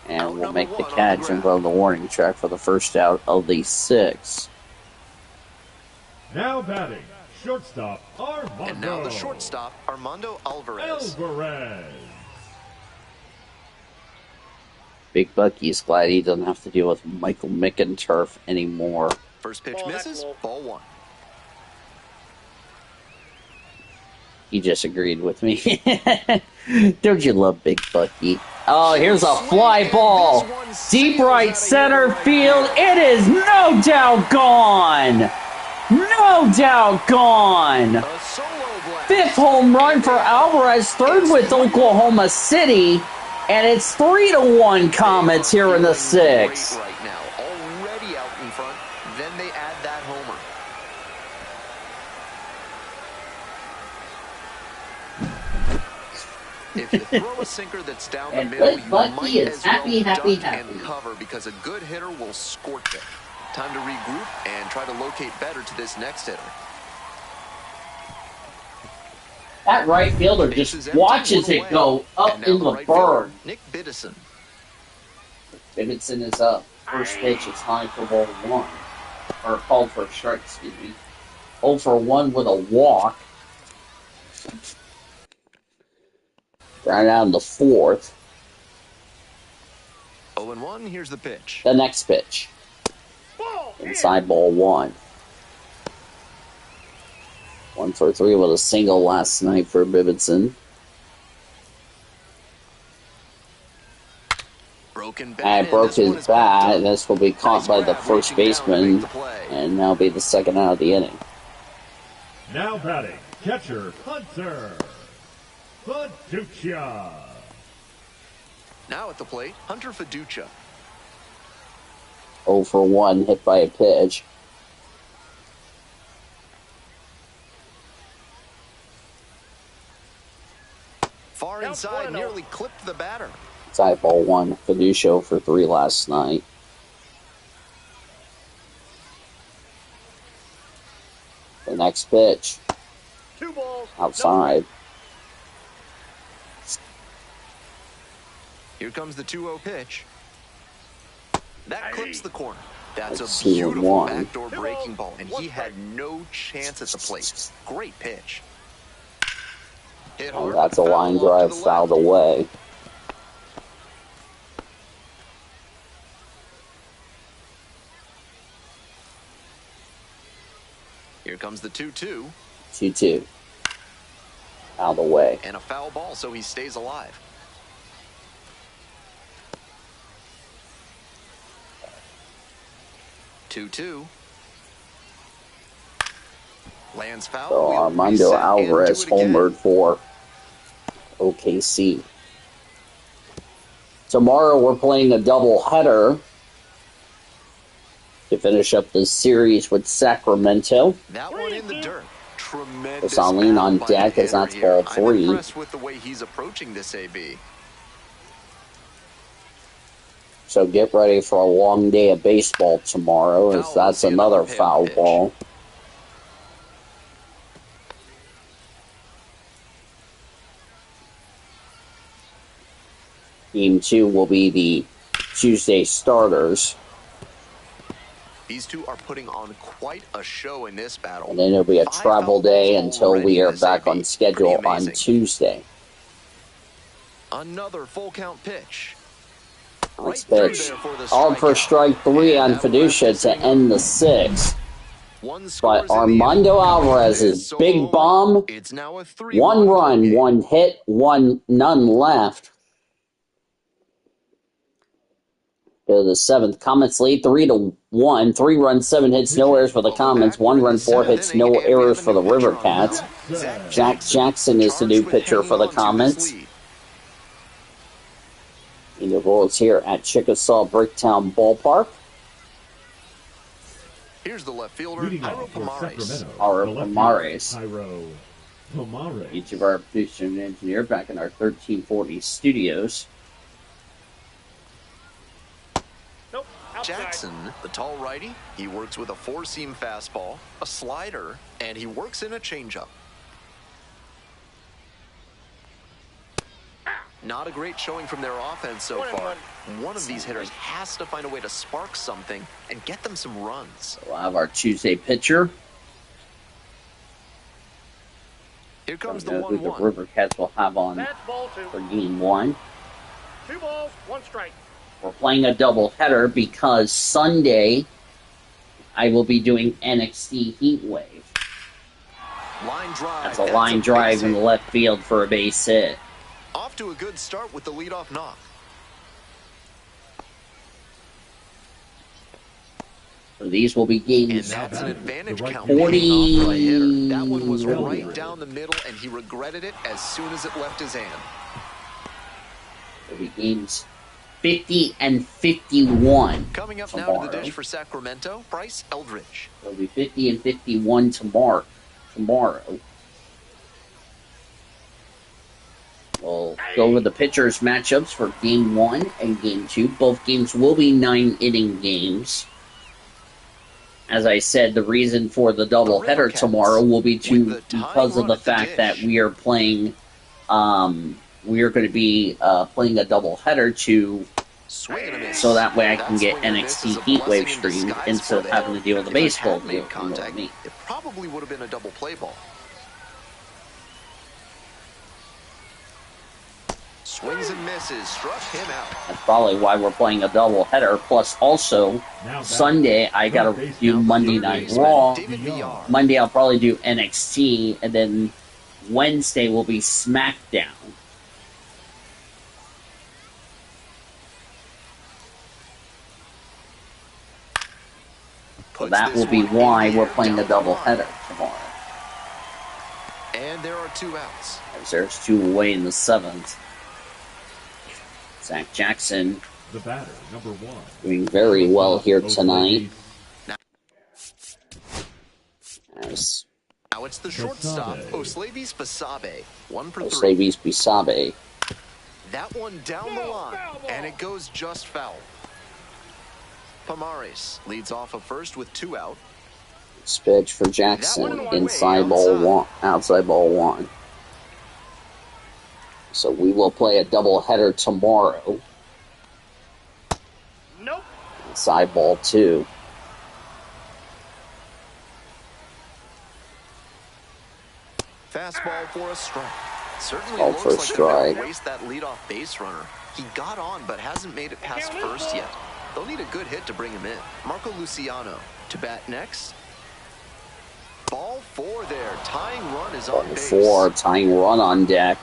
And Out we'll number make the 1 on the catch in ground. front of the warning track for the first out of the 6th. Now batting, shortstop Armando. And now the shortstop, Armando Alvarez. Alvarez. Big Bucky's glad he doesn't have to deal with Michael McInturf anymore. First pitch Ball, that's misses. low. Ball 1. He just agreed with me. Don't you love Big Bucky? Oh, here's a fly ball. Deep right center field. It is no doubt gone. No doubt gone. A solo blast. 5th home run for Alvarez. 3rd with Oklahoma City. And it's 3-1 Comets here in the Feeling 6th. great right now. Already out in front. Then they add that homer. If you throw a sinker that's down the And middle, Big you Bucky might is as happy, well happy, duck happy. and cover because a good hitter will scorch it. Time to regroup and try to locate better to this next hitter. That right fielder Base is just empty, watches one it away. go up And now in the the right fielder, berm. Nick Biddison. Davidson is up. First pitch is high for ball 1. Or called for a strike, excuse me. 0 for 1 with a walk. Ground out in the 4th. 0-1, here's the pitch. The next pitch. Inside ball 1. 1 for 3 with a single last night for Bibbittson. Broken bat. Broke his bat. This will be caught by the first baseman. And now be the second out of the inning. Now batting, catcher Hunter Fiducia. Now at the plate, Hunter Fiducia. 0 for 1, hit by a pitch. Far inside, nearly clipped the batter. Inside ball 1, Fiducia for 3 last night. The next pitch. 2 balls. Outside. Here comes the 2-0 pitch. That clips the corner. That's That's a beautiful 2-1. backdoor breaking ball, and he had no chance at the plate. Great pitch. Hit And hard, that's a foul line off to drive the left. fouled away. Here comes the 2-2. 2-2. Fouled away. And a foul ball, so he stays alive. Two. Lands foul. So We'll Armando reset and Alvarez do it again. homered for OKC. Tomorrow we're playing a doubleheader to finish up the series with Sacramento. That one in the dirt. Tremendous. Saleen on battle by deck the as that's hitter here. ball I'm 3. impressed with the way he's approaching this AB. So get ready for a long day of baseball tomorrow, as Foul, that's see another another foul pitch. ball. Game 2 will be the Tuesday starters, These two are putting on quite a show in this battle. and then it'll be a 5 travel foul day balls until already we in are this back AB. on schedule Pretty on amazing. Tuesday. Another full count pitch. Nice Right through pitch. there for the All for strikeout. strike 3 And on that will wrap Fiducia this to inning end up. the 6th. One scores But in the Armando inning. Alvarez's So big bomb, it's now a 1 3-1 run, game. 1 hit, none left. To the 7th, Comets lead 3-1. 3 runs, 7 hits, no errors for the Comets. 1 run, 4 hits, no errors for the River Cats. Jack Jackson is the new pitcher for the Comets. In the roles here at Chickasaw Bricktown Ballpark. Here's the left fielder, Leading Jairo off for Pomares. Sacramento, Jairo the left Pomares. fielder, Jairo Pomares. Each of our producer and engineer back in our 1340 studios. Nope. Outside. Jackson, the tall righty, he works with a 4-seam fastball, a slider, and he works in a changeup. Not a great showing from their offense so far. One of these hitters has to find a way to spark something and get them some runs. We'll have our Tuesday pitcher. Here comes the Who the 1-1. River Cats will have on That's ball 2. for game 1. 2 balls, 1 strike. We're playing a doubleheader because Sunday I will be doing NXT Heatwave. Line drive. That's a line drive in the left field for a base hit. Off to a good start with the leadoff knock. So these will be And games that's an advantage The right count. 40. Paying off for a hitter. That one was Well right done. down the middle, and he regretted it as soon as it left his hand. Will be games 50 and 51 Coming up now tomorrow. to the dish for Sacramento, Bryce Eldridge. It'll be 50 and 51 tomorrow. We'll go over the pitchers' matchups for Game 1 and Game 2. Both games will be 9-inning games. As I said, the reason for the doubleheader tomorrow will be because of the fact that we are playing, we are going to be playing a doubleheader to Swing and a miss. So that way I That can get swing and miss is NXT a Heatwave blessing in streamed disguise instead of for having to them. deal with the If it baseball had deal. made contact, it probably would have been a double play ball. Swings and misses, struck him out. That's probably why we're playing a double header. Plus, also Sunday I gotta do Monday Night Raw. Monday I'll probably do NXT, and then Wednesday will be SmackDown. So that will be why we're playing a double header tomorrow. And there are 2 outs. As there's 2 away in the 7th. Zach Jackson, the batter, number 1, doing very well here tonight. As Now it's the shortstop, Oslavis Basabe. 1 for 3. Oslavis Basabe. That one down the line, and it goes just foul. Pomares leads off of first with 2 out. This pitch for Jackson, inside ball 1, outside ball 1. So we will play a double header tomorrow. Nope. Inside ball 2. Fastball for a strike. Certainly Called looks for a like strike. they're going to waste that leadoff base runner. He got on, but hasn't made it past first yet. They'll need a good hit to bring him in. Marco Luciano to bat next. Ball 4 there. Tying run is on base. 4, tying run on deck.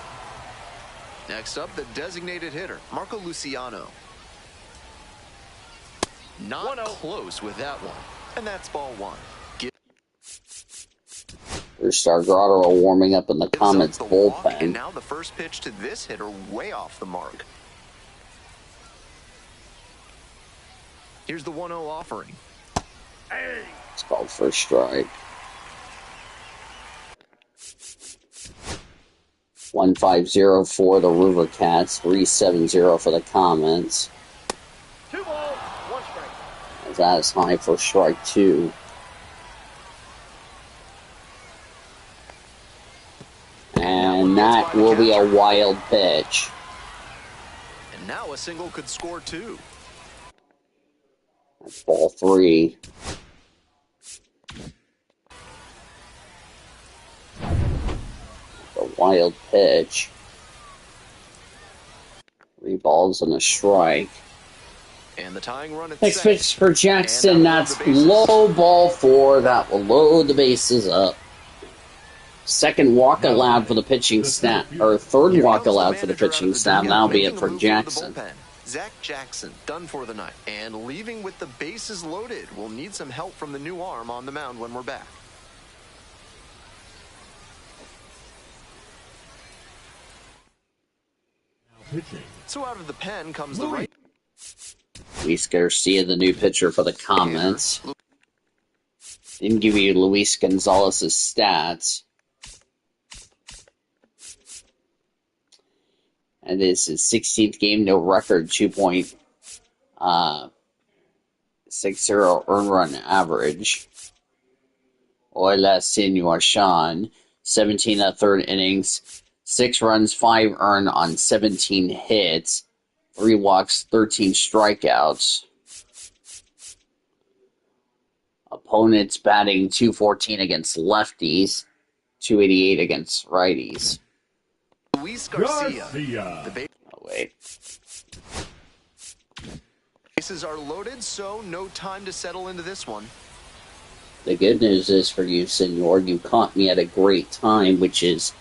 Next up, the designated hitter, Marco Luciano. Not close with that one. And that's ball 1. There's Stargrotto warming up in the Comets bullpen. And now the first pitch to this hitter way off the mark. Here's the 1-0 offering. It's called for a strike. 1-5-0 for the River Cats. 3-7-0 for the Comets. 2 balls, 1 strike. As that is high for strike 2. And that will be a wild pitch. And now a single could score 2. That's ball 3. A wild pitch. 3 balls and a strike. And the tying run at Next pitch for Jackson. That's low, ball 4. That will load the bases up. Second walk allowed for the pitching staff, or third walk allowed for the pitching staff. That'll be it for Jackson. Zach Jackson done for the night. And leaving with the bases loaded. We'll need some help from the new arm on the mound when we're back. So out of the pen comes the right. Luis Garcia, the new pitcher for the Comets. Didn't give you Luis Gonzalez's stats. And this is his 16th game, no record, 2.60 earned run average. Hola, Senor Sean. 17 1/3 innings, 6 runs, 5 earned on 17 hits, 3 walks, 13 strikeouts. Opponents batting .214 against lefties, .288 against righties. Luis Garcia. Oh, wait. Bases are loaded, so no time to settle into this one. The good news is for you, Senor, you caught me at a great time, which is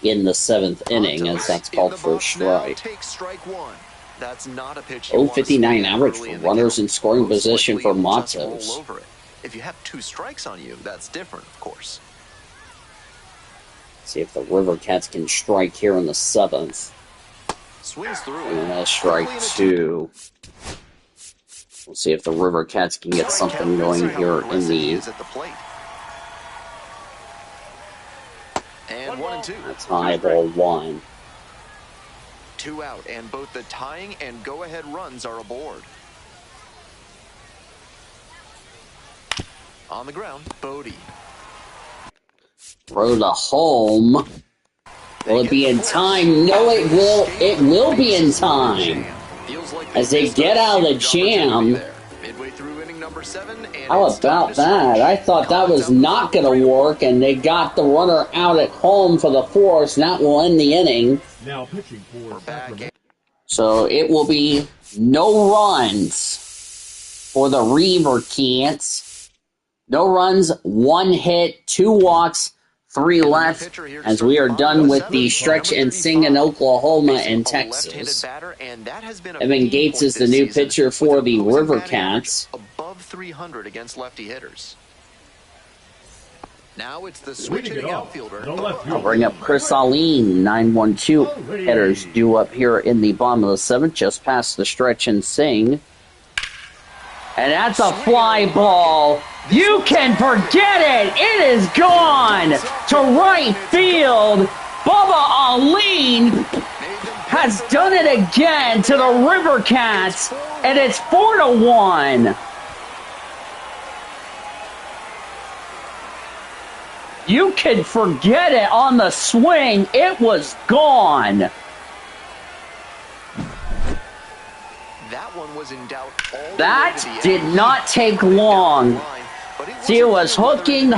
in the 7th inning, as that's called for a strike. Take strike 1. That's not a pitch. 0.59 average for runners in scoring position for Matos. If you have 2 strikes on you, that's different, of course. See if the River Cats can strike here in the 7th. Swings through. And a strike 2. We'll see if the River Cats can get something going here in the... And 1-2. That's high, ball 1. 2 out, and both the tying and go-ahead runs are aboard. On the ground, Bodie. Throw to home. Will it be in time? No, it will. It will be in time. as they get out of the jam. Midway through inning number 7, and How about that? I thought that was not going to work, and they got the runner out at home for the force, and that will end the inning. Now pitching for Sacramento. So it will be no runs for the River Cats. No runs, 1 hit, 2 walks, 3 left, as we are done with the stretch and sing in Oklahoma and Texas. Evan Gates is the new pitcher for the River Cats. Above 300 against lefty hitters. Now it's the switch hitting outfielder. I'll bring up Chris Aline, 9-1-2 hitters due up here in the bottom of the 7th, just past the stretch and sing. And that's a fly ball. You can forget it. It is gone to right field. Bubba Aline has done it again to the River Cats, and it's 4-1. You can forget it on the swing. It was gone. That one was in doubt. That did not take long. See, it was hooking,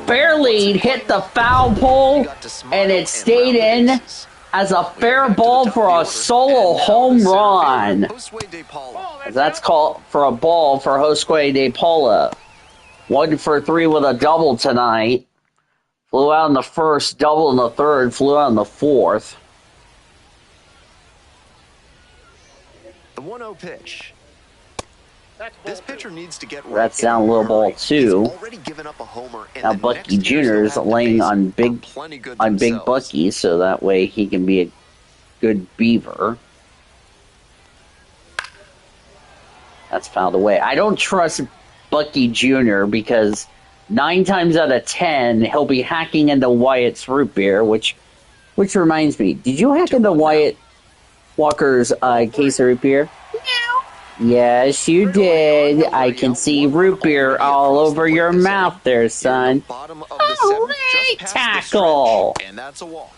barely hit the foul pole, and it stayed in as a fair ball for a solo home run. That's called for a ball for Josue De Paula. 1 for 3 with a double tonight. Flew out in the first, double in the third, flew out in the fourth. The 1-0 pitch. This pitcher needs to get That's down a little ball too. Now Bucky Jr. is laying on Big Bucky, so that way he can be a good Beaver. That's fouled away. I don't trust Bucky Jr. because 9 times out of 10 he'll be hacking into Wyatt's root beer, which reminds me, did you hack into Wyatt Walker's case of root beer? Yes, you did. I can see root beer all over your mouth there, son. All right, tackle. And that's a walk.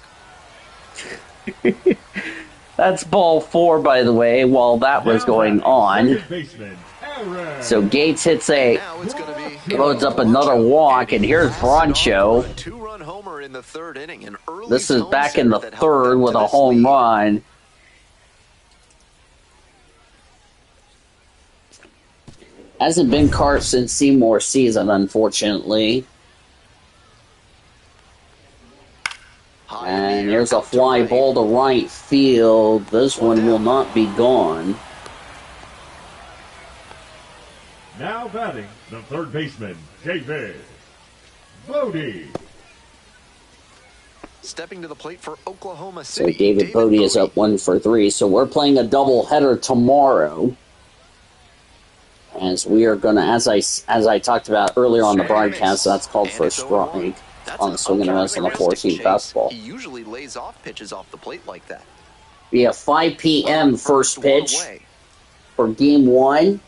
That's ball 4, by the way, while that was going on. So Gates hits loads up another walk, and here's Broncho. 2-run homer in the 3rd inning. An early This is back in the 3rd with a home run. Hasn't been Carson Seymour's season, unfortunately. And here's a fly ball to right field. This one will not be gone. Now batting, the 3rd baseman, David Bodie. Stepping to the plate for Oklahoma So City. David Bodie is up 1 for 3. So we're playing a doubleheader tomorrow. As we are going to, as I talked about earlier on the broadcast, that's called for a strike on the swing and a miss on the 4-seam fastball. He usually lays off pitches off the plate like that. We have 5 p.m. first pitch for Game 1.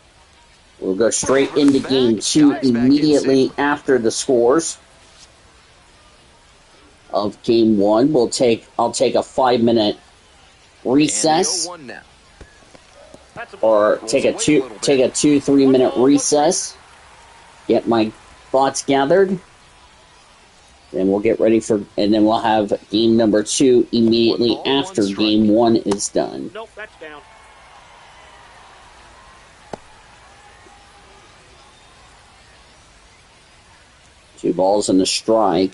We'll go straight into Game 2 immediately after the scores of Game 1. I'll take a 5-minute recess. Or take a 2-3 minute recess. Get my thoughts gathered. Then we'll get ready and then we'll have game number 2 immediately after game 1 is done. Nope, that's down. Two balls and a strike.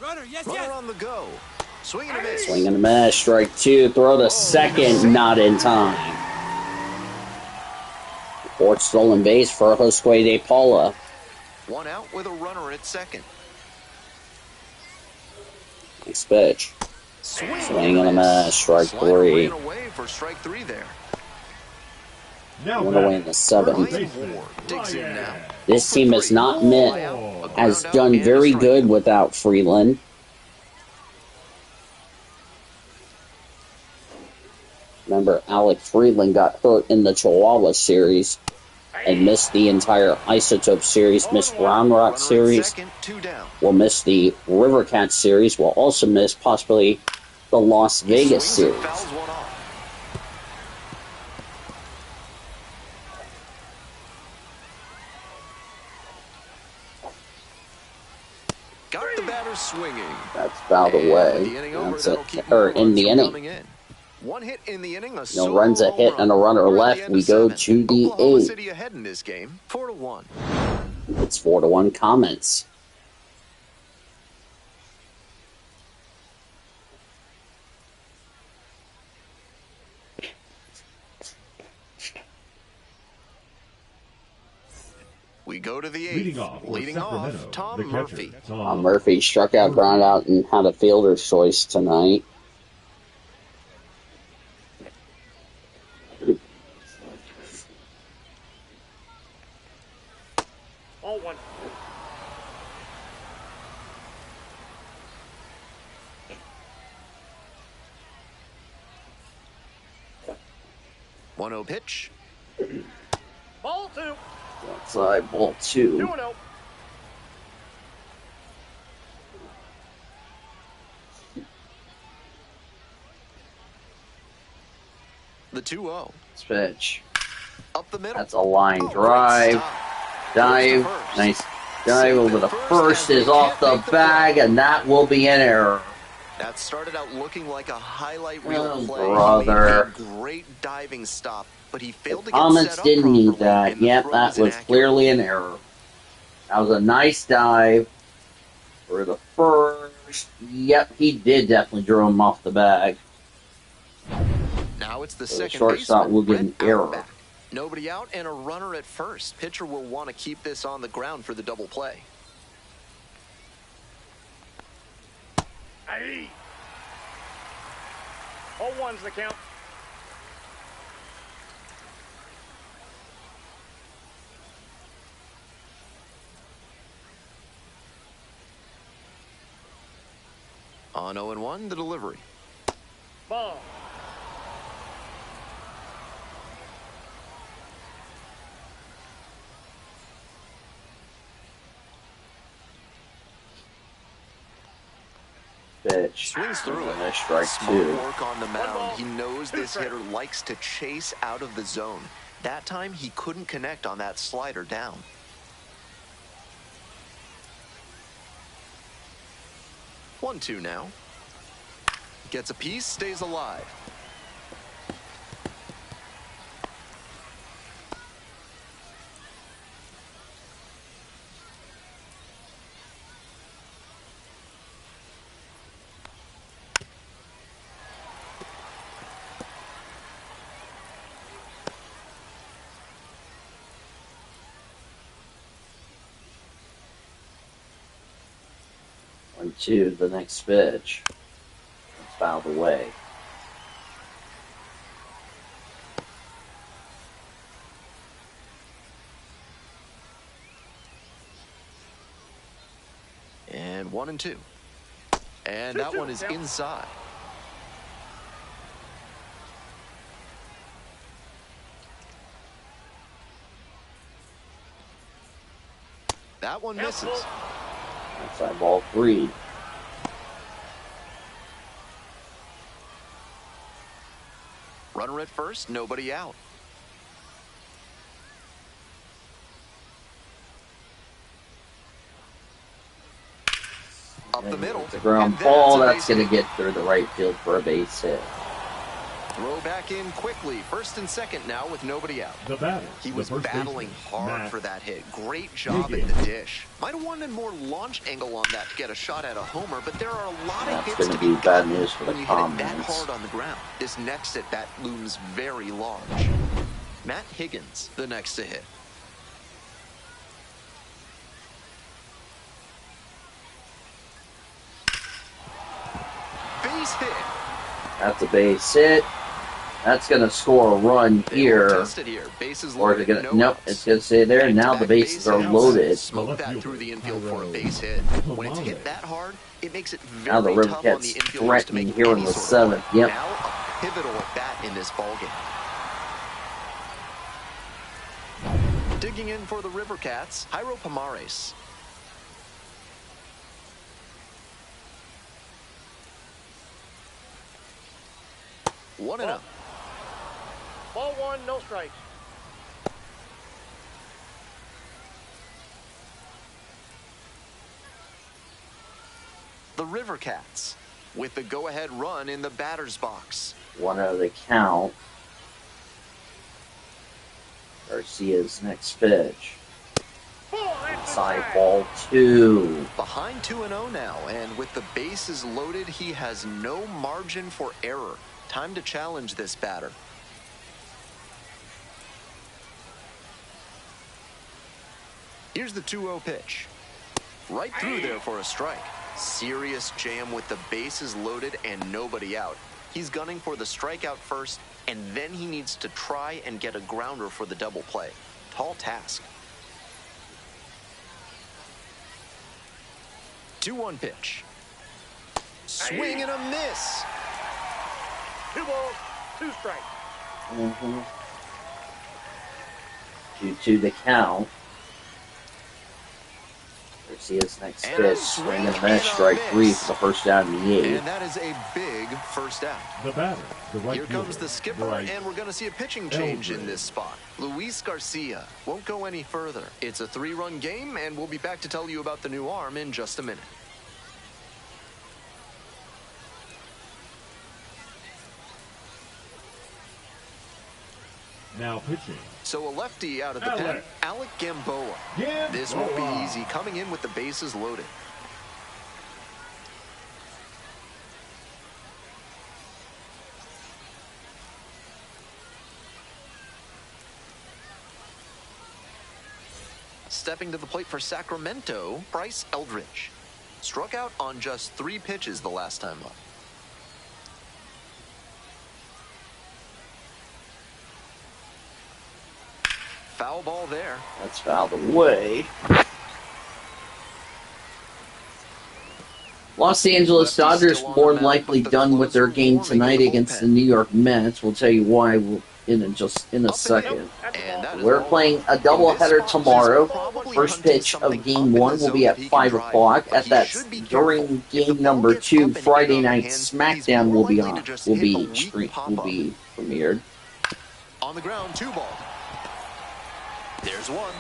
Runner on the go. Swing and a miss. Swing and a miss. Strike 2. Throw to second. Not in time. Fourth stolen base for Josue De Paula. 1 out with a runner at second. Nice pitch. Swing and a miss. Strike 3. Away for strike 3 there. One away in the 7th. This team has done very good without Freeland. Remember, Alec Freeland got hurt in the Chihuahua series and missed the entire Isotope series, missed Round Rock series, will miss the River Cats series, will also miss possibly the Las Vegas Swings and series. fouls one off. Got the batter swinging. That's fouled And away. with the inning over, That's that'll it. keep Or more in runs the from inning. coming in. One hit in the inning, a No solo runs a home hit and a run. runner We're at left. the end We of go 7. to the Oklahoma 8th. City ahead in this game, 4-1. It's 4-1 Comets. We go to the 8th. Leading off, for Tom Sacramento, the Murphy. catcher, Tom Murphy struck out, ground out, and had a fielder's choice tonight. Ball one. One 0 pitch. Ball two. Outside, ball 2. 2-0. The 2-0. Pitch. Up the middle. That's a line Oh, great drive. stop. Dive. First. Nice dive over the first is off the bag, and that will be an error. That started out looking like a highlight reel Oh, play. brother. He made a great diving stop, but he failed to get Comets set up didn't properly, need that. and the Yep, throw that was inaccurate. clearly an error. That was a nice dive for the first. Yep, he did definitely draw him off the bag. Now it's the So the second shortstop baseman, will get an Brett error. Auerbach. Nobody out and a runner at first. Pitcher will want to keep this on the ground for the double play. Aye. 0-1's the count. On 0-1, the delivery. Ball. Pitch. Swings through it. Nice strike Smart 2. work on the ball, mound. He knows 2 this strikes. hitter likes to chase out of the zone. That time, he couldn't connect on that slider down. One, two now. Gets a piece, stays alive. One, two, the next pitch. It's fouled away. And 1 and 2. And that 2-2, one is count. inside. That one misses. Outside ball 3. Runner at first, nobody out. Up the middle. It's a ground and ball. a That's base going to hit. get through the right field for a base hit. Throw back in quickly. First and second now with nobody out. The batter, He the was first battling baseman, hard Matt for that hit. Great job at Higgins. the dish. Might have wanted more launch angle on that to get a shot at a homer, but there are a lot of That's hits going to to be be bad gotten news for the when you hit it that Comets. hard on the ground. This next at bat looms very large. Matt Higgins, the next to hit. Base hit. That's a base hit. That's going to score a run They will here. test it here. Bases Or is it loaded, going to... no Nope, outs. it's going to stay there. Now the bases are loaded. Smoke that through the infield for a base hit. When it's hit that hard, it makes it Now the very River tough on the Cats infielders to threatening make here in any the sort of 7th. play. Yep. Now a pivotal at bat in this ballgame. Digging in for the River Cats, Jairo Pomares. 1-0. Ball one, no strikes. The River Cats with the go-ahead run in the batter's box. 1-0 the count. Garcia's next pitch. Inside ball 2. Behind 2-0 now, and with the bases loaded, he has no margin for error. Time to challenge this batter. Here's the 2-0 pitch. Right through there for a strike. Serious jam with the bases loaded and nobody out. He's gunning for the strikeout first, and then he needs to try and get a grounder for the double play. Tall task. 2-1 pitch. Swing and a miss. 2 balls, 2 strikes. 2-2 the count. Garcia's next pitch. Swing and a miss. Strike 3 for the first out of the 8th. And that is a big first out. The batter, the right Here comes the skipper, right and we're going to see a pitching change in this spot. Luis Garcia won't go any further. It's a 3-run game, and we'll be back to tell you about the new arm in just a minute. Now pitching. So a lefty out of the pen, Alec Gamboa. This won't be easy, coming in with the bases loaded. Stepping to the plate for Sacramento, Bryce Eldridge. Struck out on just 3 pitches the last time up. Foul ball there. That's fouled away. Los Angeles Dodgers more than likely done with their game tonight against the New York Mets. We'll tell you why in a second. We're playing a doubleheader tomorrow. First pitch of Game 1 will be at 5 o'clock. That's during Game number 2. Friday Night SmackDown will be premiered. On the ground, 2 ball. There's one.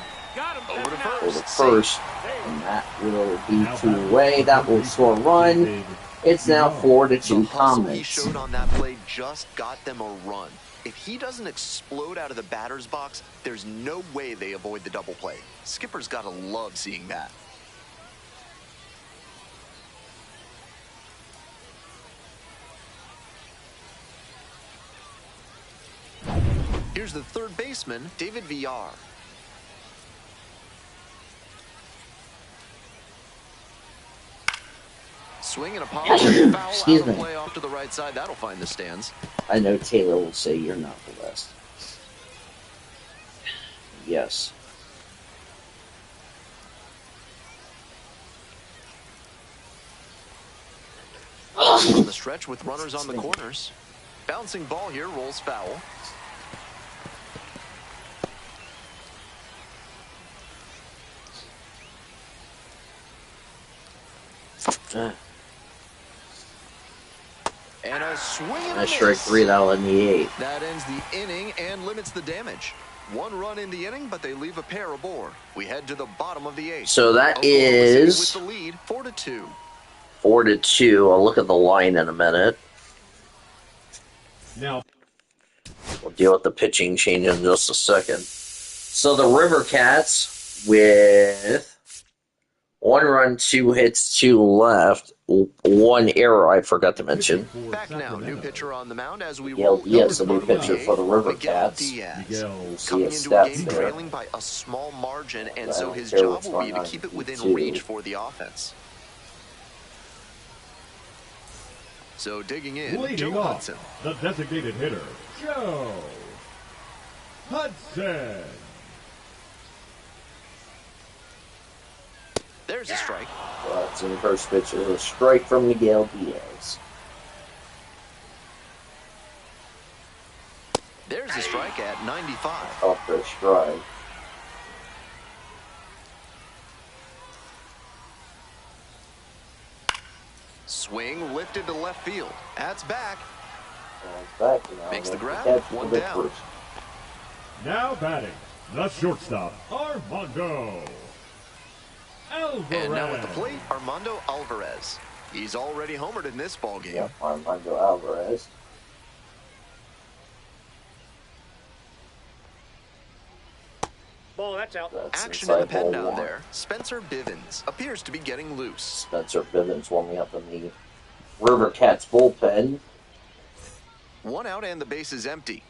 Over to first. And that will be 2 away. That will score a run. It's now 4-2 Comets. He showed on that play just got them a run. If he doesn't explode out of the batter's box, there's no way they avoid the double play. Skipper's got to love seeing that. Here's the third baseman, David Villar. Swing and a power foul. Excuse me. Play off to the right side. That'll find the stands. I know Taylor will say you're not the best. Yes. On the stretch with runners on the corners. Bouncing ball here, rolls foul. And a swing and a miss. Strike 3, that'll end the 8th. That ends the inning and limits the damage. 1 run in the inning, but they leave a pair aboard. We head to the bottom of the 8th. So that is with the lead, 4-2. 4-2. I'll look at the line in a minute. Now we'll deal with the pitching change in just a second. So the River Cats with 1 run, 2 hits, 2 left. 1 error I forgot to mention. Back now, new pitcher on the mound as we Miguel Diaz, the new pitcher for the River Cats. Coming into a game trailing by a small margin, and so his job will be to keep it within reach for the offense. So digging in, leading Joe off, Hudson. the designated hitter, Joe Hudson. There's a strike. That's in the first pitch is a strike from Miguel Diaz. There's a strike at 95. Off the strike. Swing lifted to left field. That's back. Back now. Makes the grab, Catch one the down. first. Now batting, the shortstop, Armando Alvarez. And now at the plate, Armando Alvarez. He's already homered in this ball game. Yep, Armando Alvarez. Ball, that's out. That's Action in the inside pen ball down one. there. Spencer Bivens appears to be getting loose. Spencer Bivens warming up in the River Cats bullpen. One out and the base is empty.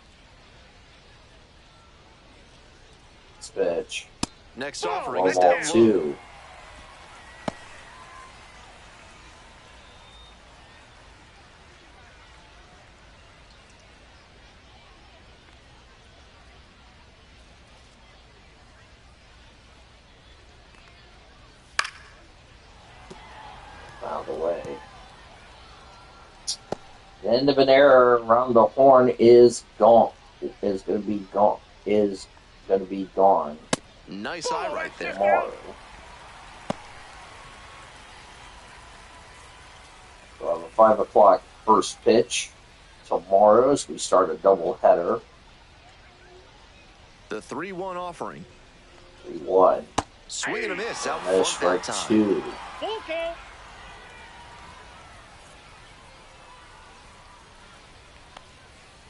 Pitch. Next offering is Ball down low. 2. Found away. The end of an error around the horn is gone. Is going to be gone. Is going to be gone Nice eye right there. tomorrow. We'll have a 5 o'clock first pitch tomorrow as we start a doubleheader. The 3-1 offering. 3-1. Swing and a miss out That's front strike that time. 2. Full count.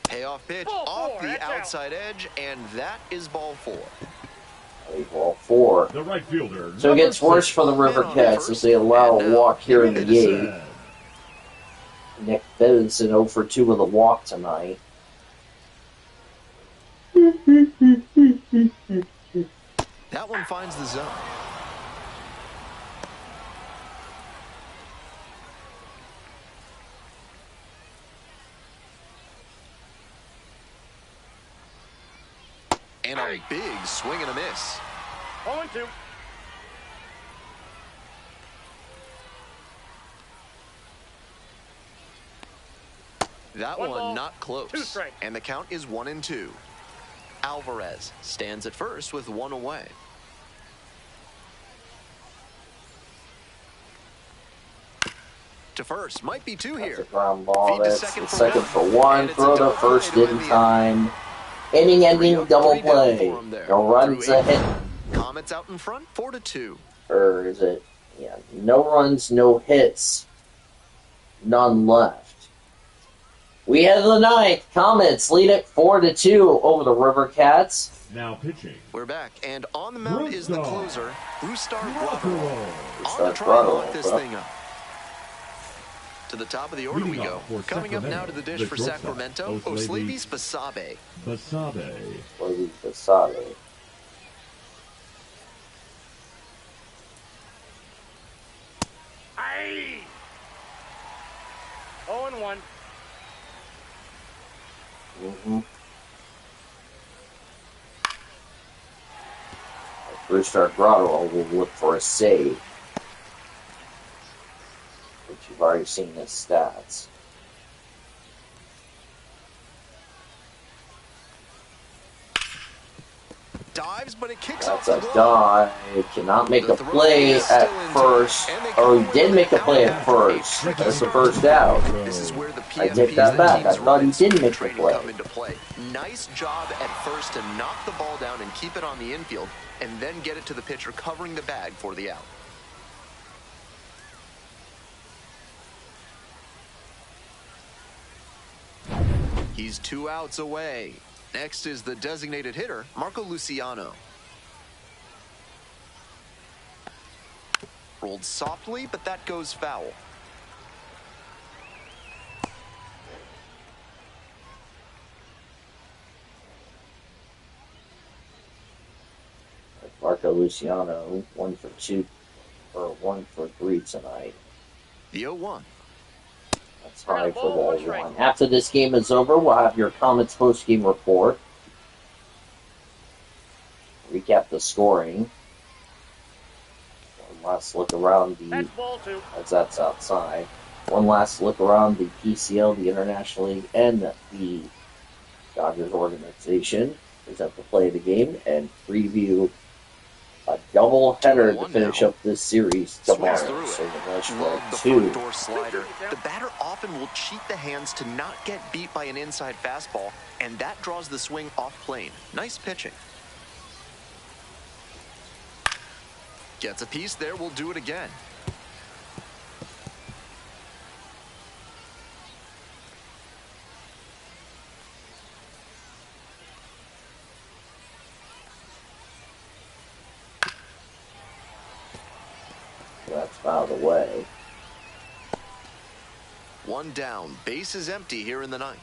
Payoff pitch Ball off four, the that's out. outside edge, and that is ball 4. Ball 4. The right fielder. So it gets worse for the River Cats as they allow a walk here in the eighth. Nick Benson 0 for 2 with a walk tonight. That one finds the zone. And a big swing and a miss. 0-2. That One one ball, not close. 2 strikes. And the count is 1-2. Alvarez stands at first with 1 away. To first, might be 2 That's a here. ground ball. Feed to That's second the for second one. for 1. And it's Throw a to double first play to in win the time. Inning ending 3 up, double 3 down play. for 'em there. No runs Through 8. ahead. Comets out in front, 4-2. Or is it? Yeah. No runs, no hits. None left. We head to the ninth. Comets lead it 4-2 over the River Cats. Now pitching. We're back, and on the mound is the Brewstar. closer, Brewstar Grotto. Brotherwell. On to try and lock this thing up. To the top of the order we Leading go. off for Coming up now Sacramento, to the dish the for shortstop, Sacramento, Osleby Osleby Spasabe. Basabe. Lady Fasade. Aye. 0-1. Mm-hmm. Brewstar Grotto will look for a save, which you've already seen his stats. Dives, but it kicks off That's the a glove. dive. Cannot make The a throw play is at still in first. time, and they Or come he away did with make a an play out. at first. A tricky That's the start. first out. This is where the I take PFPs that and back. I teams thought he running did make the training play. come into play. Nice job at first to knock the ball down and keep it on the infield, and then get it to the pitcher covering the bag for the out. He's 2 outs away. Next is the designated hitter, Marco Luciano. Rolled softly, but that goes foul. Marco Luciano, 1 for 2, or 1 for 3 tonight. The 0-1. That's high for ball 1. After this game is over, we'll have your Comets post-game report. Recap the scoring. One last look around the... That's ball 2. as that's outside. One last look around the PCL, the International League, and the Dodgers organization. Present the play of the game and preview A double header to 2-1 finish now. up this series Swings tomorrow. through So it. the next Love one, the 2. front door slider. The batter often will cheat the hands to not get beat by an inside fastball, and that draws the swing off plane. Nice pitching. Gets a piece there, we'll do it again. That's out of the way. One down, base is empty here in the ninth.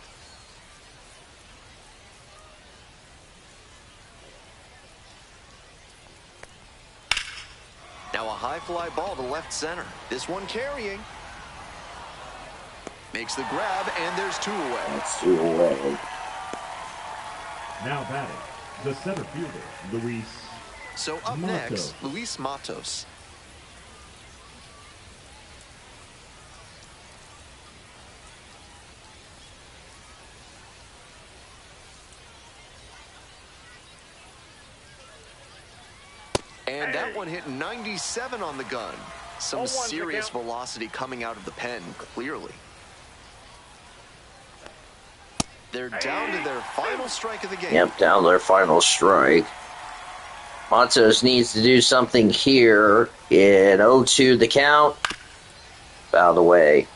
Now a high fly ball to left center. This one carrying. Makes the grab, and there's 2 away. That's 2 away. Now batting, the center fielder, Luis. So up next, Luis Matos. And that one hit 97 on the gun. Some serious velocity coming out of the pen, clearly. They're down to their final strike of the game. Yep, down their final strike. Matos needs to do something here in 0-2 the count. Out of the way.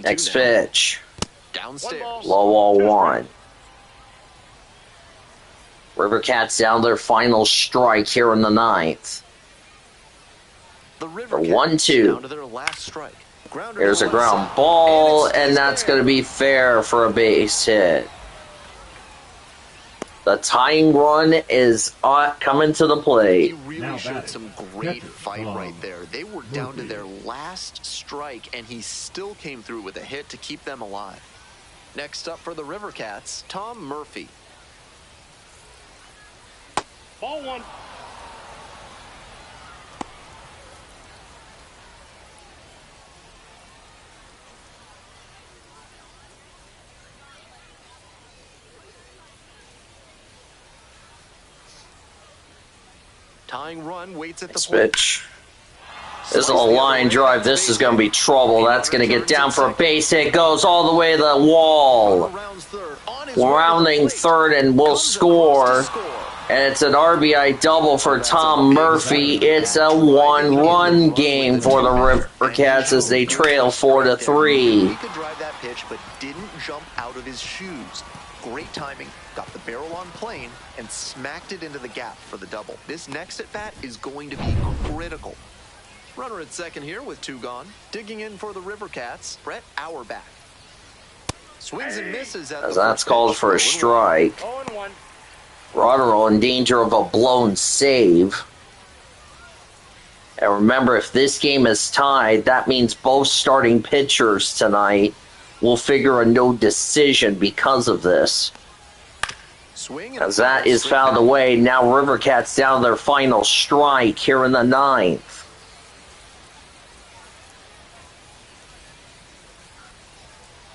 Next pitch. Downstairs. Low ball 1. River Cats down their final strike here in the ninth. The River For Cats 1-2. down to their last strike. Grounder There's to a the left ground side. ball, And and it's that's fair. going to be fair for a base hit. The tying run is coming to the He plate. really Now showed batting. some great Catcher, fight right there. They were down to Murphy. their last strike, and he still came through with a hit to keep them alive. Next up for the River Cats, Tom Murphy. Ball 1. Tying run waits at the Next plate. pitch. This is a line drive. This is going to be trouble. That's going to get down for a base hit. Goes all the way to the wall. Rounds third, on his way to the Rounding plate. third and will Comes score. across to score. And it's an RBI double for Tom Murphy. It's a one-run game for the River Cats as they trail 4-3. He could drive that pitch, but didn't jump out of his shoes. Great timing, got the barrel on plane, and smacked it into the gap for the double. This next at-bat is going to be critical. Runner at second here with 2 gone. Digging in for the River Cats, Brett Auerbach. Swings and misses at the As that's first called pitch. for a strike. 0-1. Rodero in danger of a blown save. And remember, if this game is tied, that means both starting pitchers tonight will figure a no decision because of this. Swing and As that is fouled away, now River Cats down their final strike here in the ninth.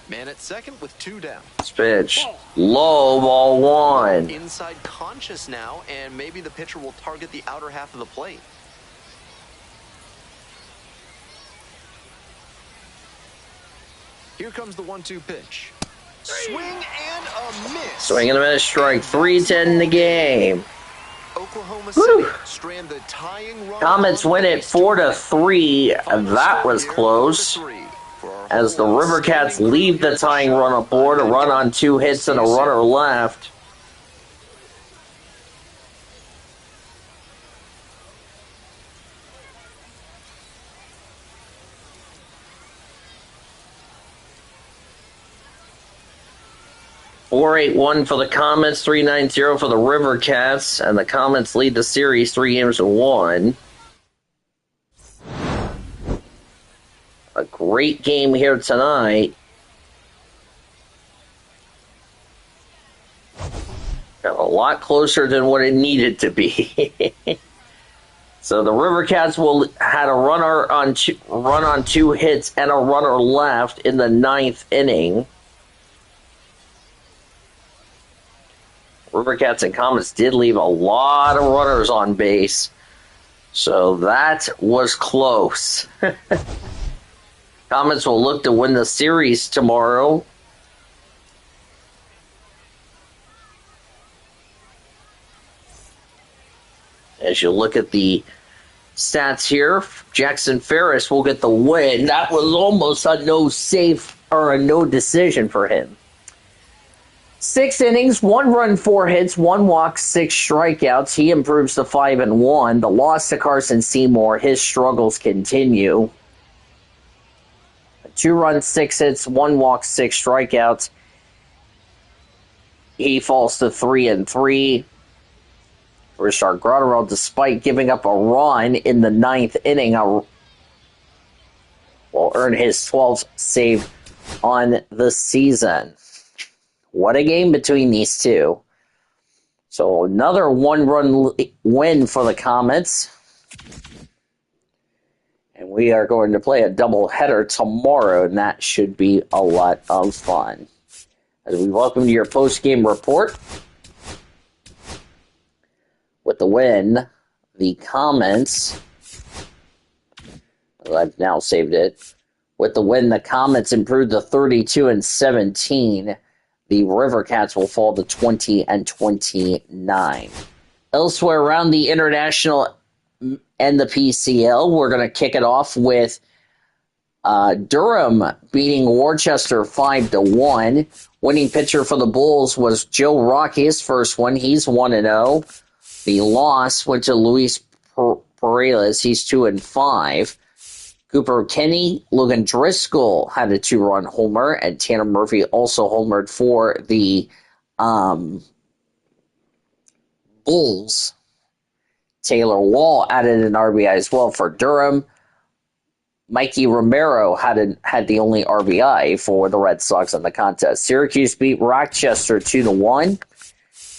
Man at second with 2 down. This pitch, low, ball 1. Inside conscious now, and maybe the pitcher will target the outer half of the plate. Here comes the 1-2 pitch. Swing and a miss. Swing and a miss, strike 3-10 in the game. Oklahoma Whew. City strand the tying run. Comets on win it base. 4-3. That was close. As the River Cats leave the tying run aboard, a run on 2 hits and a runner left. (4-8-1) for the Comets, 3-9-0 for the River Cats, and the Comets lead the series 3-1. A great game here tonight. Got a lot closer than what it needed to be. So the River Cats had a runner on two hits and a runner left in the 9th inning. River Cats and Comets did leave a lot of runners on base. So that was close. Comets will look to win the series tomorrow. As you look at the stats here, Jackson Ferris will get the win. That was almost a no decision for him. 6 innings, 1 run, 4 hits, 1 walk, 6 strikeouts. He improves to 5-1. The loss to Carson Seymour, his struggles continue. 2 runs, 6 hits, 1 walk, 6 strikeouts. He falls to 3-3. Richard Grotterell, despite giving up a run in the 9th inning, will earn his 12th save on the season. What a game between these two. So another 1-run win for the Comets. And we are going to play a doubleheader tomorrow, and that should be a lot of fun. As we welcome to your post-game report. With the win, the Comets... I've now saved it. With the win, the Comets improved to 32-17. The River Cats will fall to 20-29. Elsewhere around the international and the PCL, we're going to kick it off with Durham beating Worcester 5-1. Winning pitcher for the Bulls was Joe Rock, his first one. He's 1-0. The loss went to Luis Paredes. He's 2-5. Cooper Kenny, Logan Driscoll had a 2-run homer, and Tanner Murphy also homered for the Bulls. Taylor Wall added an RBI as well for Durham. Mikey Romero had the only RBI for the Red Sox in the contest. Syracuse beat Rochester 2-1.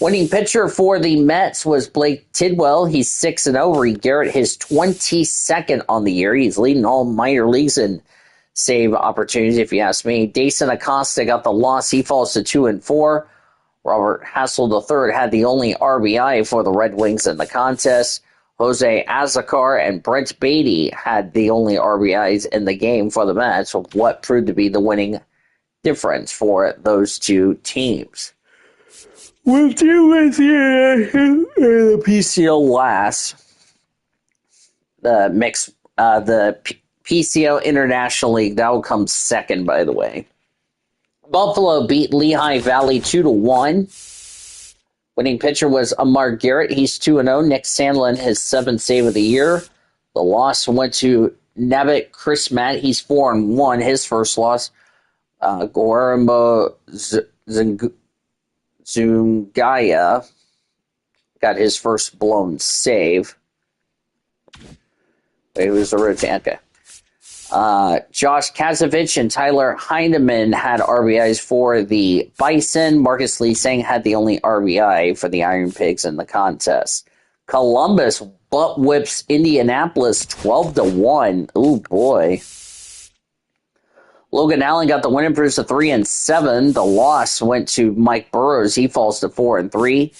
Winning pitcher for the Mets was Blake Tidwell. He's 6-0. Reed Garrett, his 22nd on the year. He's leading all minor leagues in save opportunities, if you ask me. Dason Acosta got the loss. He falls to 2-4. Robert Hassel III had the only RBI for the Red Wings in the contest. Jose Azocar and Brent Beatty had the only RBIs in the game for the Mets, what proved to be the winning difference for those two teams. We'll deal with the PCL last. The PCL International League, that will come second, by the way. Buffalo beat Lehigh Valley 2-1. Winning pitcher was Amar Garrett. He's 2-0. Nick Sandlin, his 7th save of the year. The loss went to Nabit Chris Matt. He's 4-1. His first loss. Guillermo Zungaya got his first blown save. It was a Rotanka. Josh Kazovich and Tyler Heineman had RBIs for the Bison. Marcus Lee Sang had the only RBI for the Iron Pigs in the contest. Columbus butt whips Indianapolis 12-1. Ooh, boy. Logan Allen got the win, improves to 3-7. The loss went to Mike Burrows. He falls to 4-3.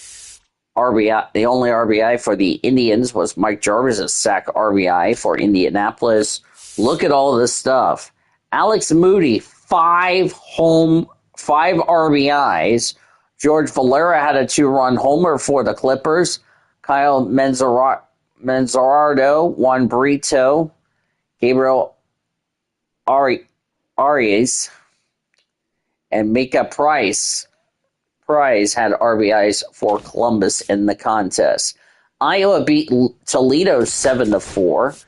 RBI. The only RBI for the Indians was Mike Jarvis, a sack RBI for Indianapolis. Look at all this stuff. Alex Moody, 5 RBIs. George Valera had a 2-run homer for the Clippers. Kyle Manzardo, Juan Brito, Gabriel Arias, and Micah Price had RBIs for Columbus in the contest. Iowa beat Toledo 7-4.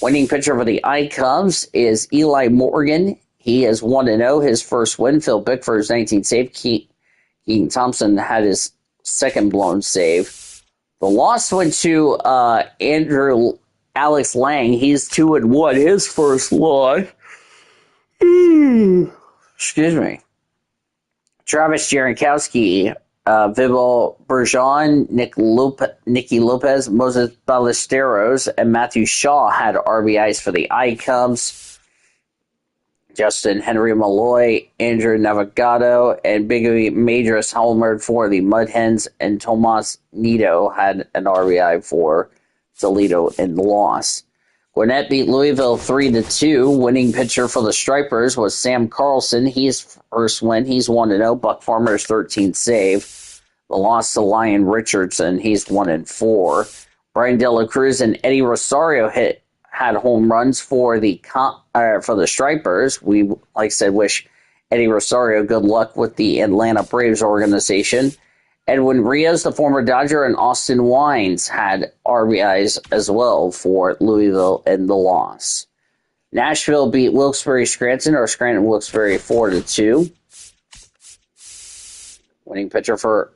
Winning pitcher for the I-Cubs is Eli Morgan. He is 1-0, his first win. Phil Bickford's 19th save. Keaton Thompson had his second blown save. The loss went to Andrew Alex Lang. He's 2-1, his first loss. Excuse me. Travis Jaronkowski Vibel Bergeron, Nicky Lopez, Moses Ballesteros, and Matthew Shaw had RBIs for the I-Cubs. Justin Henry Malloy, Andrew Navigado, and Biggie Madras homered for the Mud Hens, and Tomas Nido had an RBI for Toledo in the loss. Gwinnett beat Louisville 3-2. Winning pitcher for the Stripers was Sam Carlson. His first win. He's 1-0. Buck Farmer's 13th save. The loss to Lyon Richardson. He's 1-4. Brian De La Cruz and Eddie Rosario had home runs for the Stripers. We, like I said, wish Eddie Rosario good luck with the Atlanta Braves organization. Edwin Rios, the former Dodger, and Austin Wines had RBIs as well for Louisville in the loss. Nashville beat Wilkes-Barre Scranton, or Scranton Wilkes-Barre 4-2. Winning pitcher for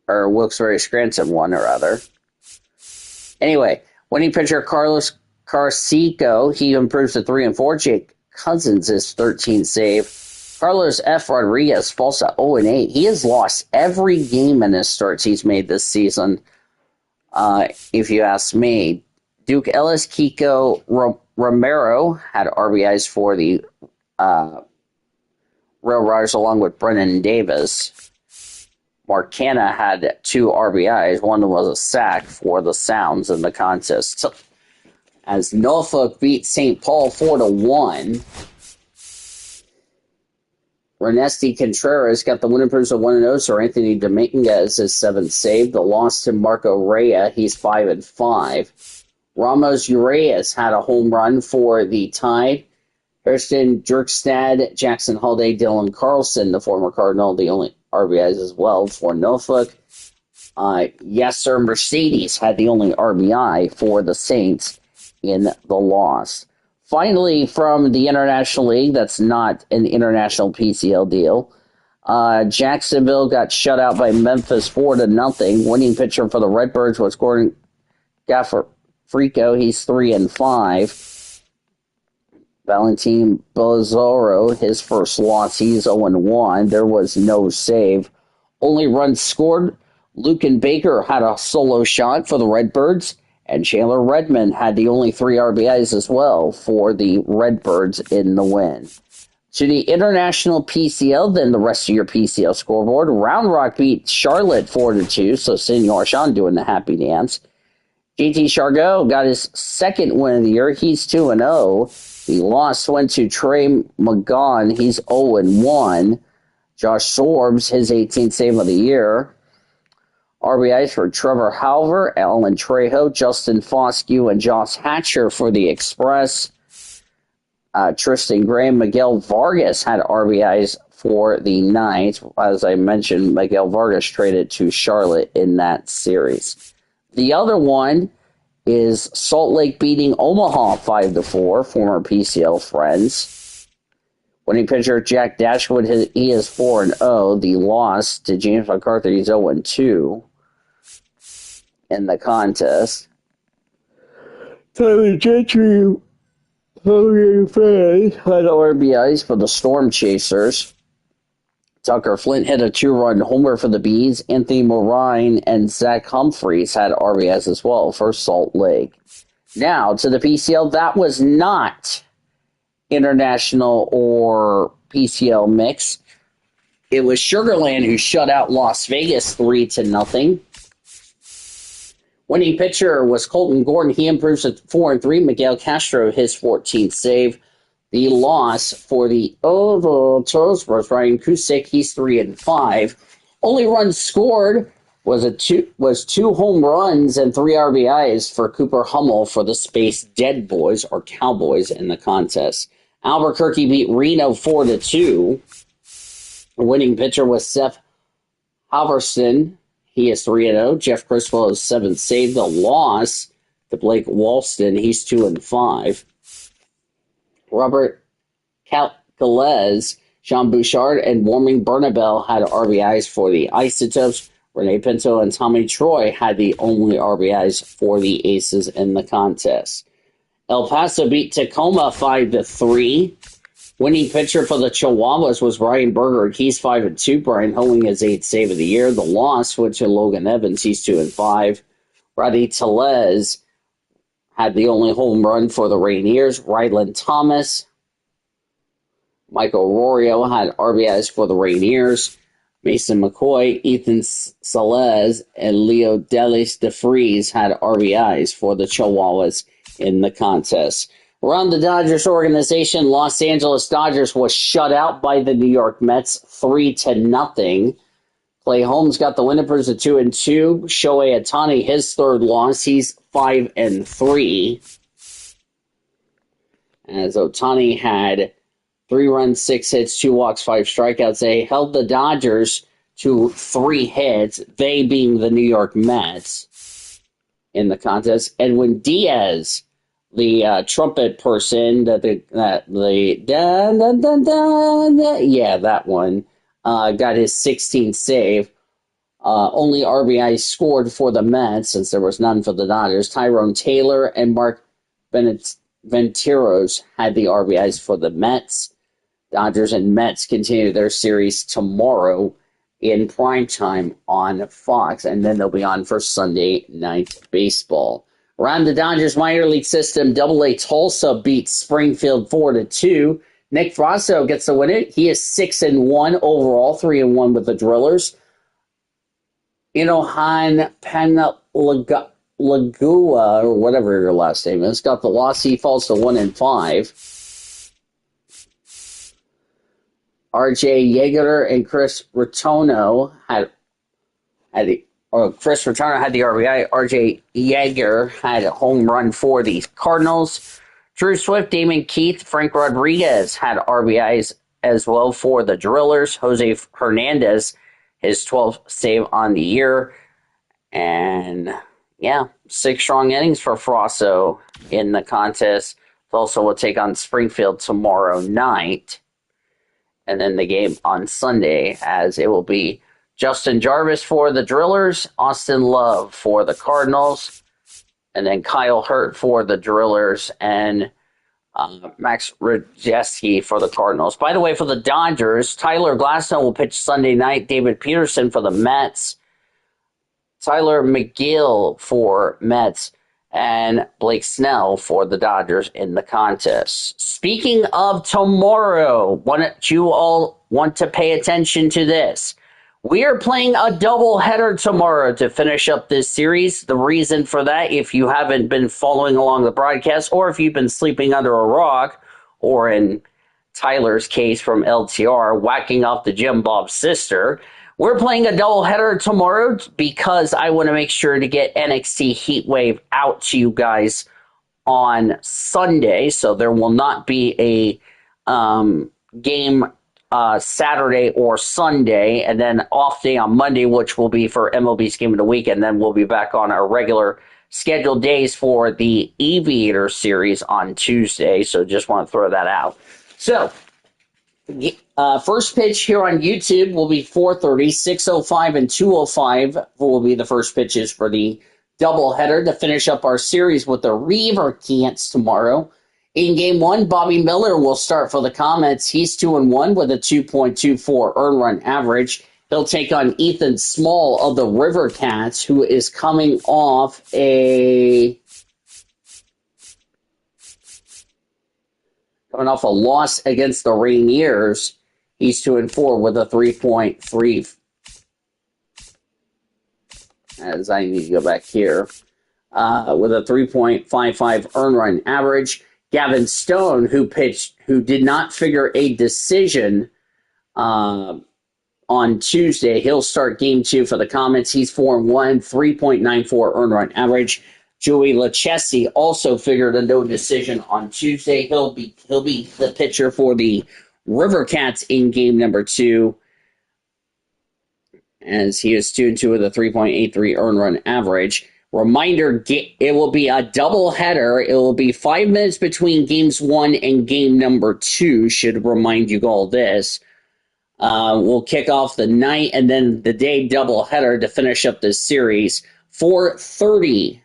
or Wilkes-Barre Scranton won, or rather. Anyway, winning pitcher Carlos Carcico, he improves to 3-4. Jake Cousins is 13th save. Carlos F. Rodriguez falls to 0-8. He has lost every game in his starts he's made this season, if you ask me. Duke Ellis, Kiko Romero had RBIs for the Rail Riders along with Brennan Davis. Mark Canna had 2 RBIs. One was a sack for the Sounds in the contest. As Norfolk beat St. Paul 4-1. Renesti Contreras got the win improves of 1-0, so Anthony Dominguez is 7th save. The loss to Marco Rea, he's 5-5. Ramos Urias had a home run for the Tide. Kirsten Jerkstad, Jackson Holiday, Dylan Carlson, the former Cardinal, the only RBIs as well for Norfolk. Yes, Sir Mercedes had the only RBI for the Saints in the loss. Finally, from the International League, that's not an international PCL deal. Jacksonville got shut out by Memphis 4-0. Winning pitcher for the Redbirds was Gordon Gaffrico. He's 3-5. Valentin Bolzoro, his first loss, he's 0-1. There was no save. Only runs scored. Lucan Baker had a solo shot for the Redbirds. And Chandler Redmond had the only 3 RBIs as well for the Redbirds in the win. To the international PCL, then the rest of your PCL scoreboard. Round Rock beat Charlotte 4-2, so Senor Sean doing the happy dance. JT Chargot got his second win of the year. He's 2-0. The loss went to Trey McGaughan. He's 0-1. Josh Sorbs, his 18th save of the year. RBIs for Trevor Halver, Alan Trejo, Justin Foscue, and Josh Hatcher for the Express. Tristan Graham, Miguel Vargas had RBIs for the Knights. As I mentioned, Miguel Vargas traded to Charlotte in that series. The other one is Salt Lake beating Omaha 5-4, former PCL friends. Winning pitcher Jack Dashwood, he is 4-0. The loss to James McCarthy, he's 0-2 in the contest. Tyler Gentry, had RBIs for the Storm Chasers. Tucker Flint hit a 2-run homer for the Bees. Anthony Morine and Zach Humphreys had RBIs as well for Salt Lake. Now, to the PCL, that was not international or PCL mix. It was Sugarland who shut out Las Vegas 3-0. Winning pitcher was Colton Gordon. He improves to 4-3. Miguel Castro, his 14th save. The loss for the Ovotos was Ryan Cusick. He's 3-5. Only runs scored was 2 home runs and 3 RBIs for Cooper Hummel for the Space Dead Boys, or Cowboys, in the contest. Albuquerque beat Reno 4-2. The winning pitcher was Seth Halverson. He is 3-0. Jeff Criswell is 7th save. The loss to Blake Walston. He's 2-5. Robert Calez, Jean Bouchard, and Warming Bernabel had RBIs for the Isotopes. Rene Pinto and Tommy Troy had the only RBIs for the Aces in the contest. El Paso beat Tacoma 5-3. Winning pitcher for the Chihuahuas was Brian Berger. He's 5-2. Brian Hoeing his 8th save of the year. The loss went to Logan Evans. He's 2-5. Roddy Tellez had the only home run for the Rainiers. Ryland Thomas, Michael Rorio had RBIs for the Rainiers. Mason McCoy, Ethan Salez, and Leo Delis DeFries had RBIs for the Chihuahuas in the contest. Around the Dodgers organization, Los Angeles Dodgers was shut out by the New York Mets 3-0. Clay Holmes got the winners at 2-2. Shohei Ohtani, his third loss, he's 5-3. As Ohtani had 3 runs, 6 hits, 2 walks, 5 strikeouts. They held the Dodgers to 3 hits, they being the New York Mets in the contest. Edwin Diaz, the trumpet person, that one, got his 16th save. Only RBI scored for the Mets, since there was none for the Dodgers. Tyrone Taylor and Mark Venteros had the RBIs for the Mets. Dodgers and Mets continue their series tomorrow in primetime on Fox, and then they'll be on for Sunday Night Baseball. Around the Dodgers minor league system, AA Tulsa beats Springfield 4-2. Nick Frasso gets the win. He is 6-1 overall, 3-1 with the Drillers. Inohan Panalagua, or whatever your last name is, got the loss. He falls to 1-5. R.J. Yeager and Chris Rotono had the RBI. R.J. Yeager had a home run for the Cardinals. Drew Swift, Damon Keith, Frank Rodriguez had RBIs as well for the Drillers. Jose Hernandez, his 12th save on the year. And, 6 strong innings for Frasso in the contest. Also will take on Springfield tomorrow night. And then the game on Sunday, as it will be Justin Jarvis for the Drillers, Austin Love for the Cardinals, and then Kyle Hurt for the Drillers, and Max Rajewski for the Cardinals. By the way, for the Dodgers, Tyler Glasnow will pitch Sunday night, David Peterson for the Mets, Tyler McGill for Mets, and Blake Snell for the Dodgers in the contest. Speaking of tomorrow, you all want to pay attention to this. We are playing a doubleheader tomorrow to finish up this series. The reason for that, if you haven't been following along the broadcast, or if you've been sleeping under a rock, or in Tyler's case from LTR, whacking off the Jim Bob's sister, we're playing a doubleheader tomorrow because I want to make sure to get NXT Heatwave out to you guys on Sunday. So there will not be a game Saturday or Sunday, and then off day on Monday, which will be for MLB's Game of the Week, and then we'll be back on our regular scheduled days for the Aviator series on Tuesday. So just want to throw that out. So first pitch here on YouTube will be 4:30, 6:05, and 2:05 will be the first pitches for the doubleheader to finish up our series with the River Cats tomorrow. In Game 1, Bobby Miller will start for the Comets. He's 2-1 with a 2.24 earned run average. He'll take on Ethan Small of the River Cats, who is coming off a loss against the Rainiers. He's 2-4 with a 3.3. As I need to go back here, with a 3.55 earned run average. Gavin Stone, who did not figure a decision on Tuesday, he'll start Game 2 for the Comets. He's 4-1, 3.94 earned run average. Joey Lucchesi also figured a no decision on Tuesday. He'll be the pitcher for the River Cats in Game number 2, as he is 2-2 with a 3.83 earned run average. Reminder, it will be a doubleheader. It will be 5 minutes between Games 1 and Game number 2, should remind you all this. We'll kick off the night and then the day doubleheader to finish up this series. 4:30,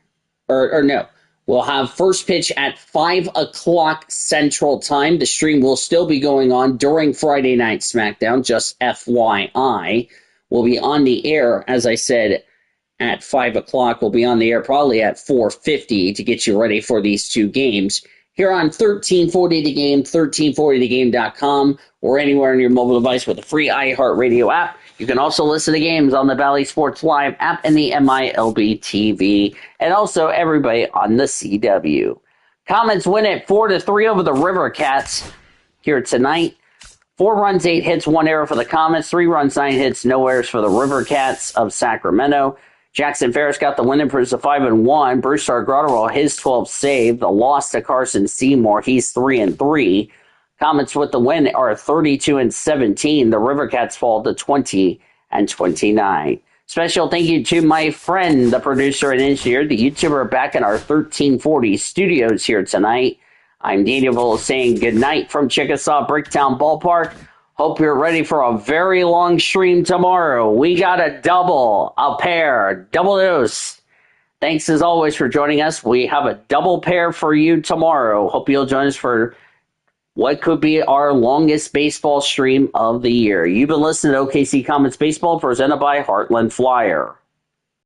We'll have first pitch at 5 o'clock Central Time. The stream will still be going on during Friday Night SmackDown, just FYI. We'll be on the air, as I said, at 5 o'clock. We'll be on the air probably at 4:50 to get you ready for these two games. Here on 1340 The Game, 1340thegame.com, or anywhere on your mobile device with a free iHeartRadio app. You can also listen to games on the Valley Sports Live app and the MILB TV, and also everybody on the CW. Comets win it 4-3 over the River Cats here tonight. 4 runs, 8 hits, 1 error for the Comets. 3 runs, 9 hits, no errors for the River Cats of Sacramento. Jackson Ferris got the win, improves to 5-1. Bruce Stargrotto, his 12th save. The loss to Carson Seymour, he's 3-3. Comets with the win are 32-17. The River Cats fall to 20-29. Special thank you to my friend, the producer and engineer, the YouTuber back in our 1340 studios here tonight. I'm Daniel saying good night from Chickasaw Bricktown Ballpark. Hope you're ready for a very long stream tomorrow. We got a double, a pair, double dose. Thanks as always for joining us. We have a double pair for you tomorrow. Hope you'll join us for what could be our longest baseball stream of the year. You've been listening to OKC Comets Baseball presented by Heartland Flyer.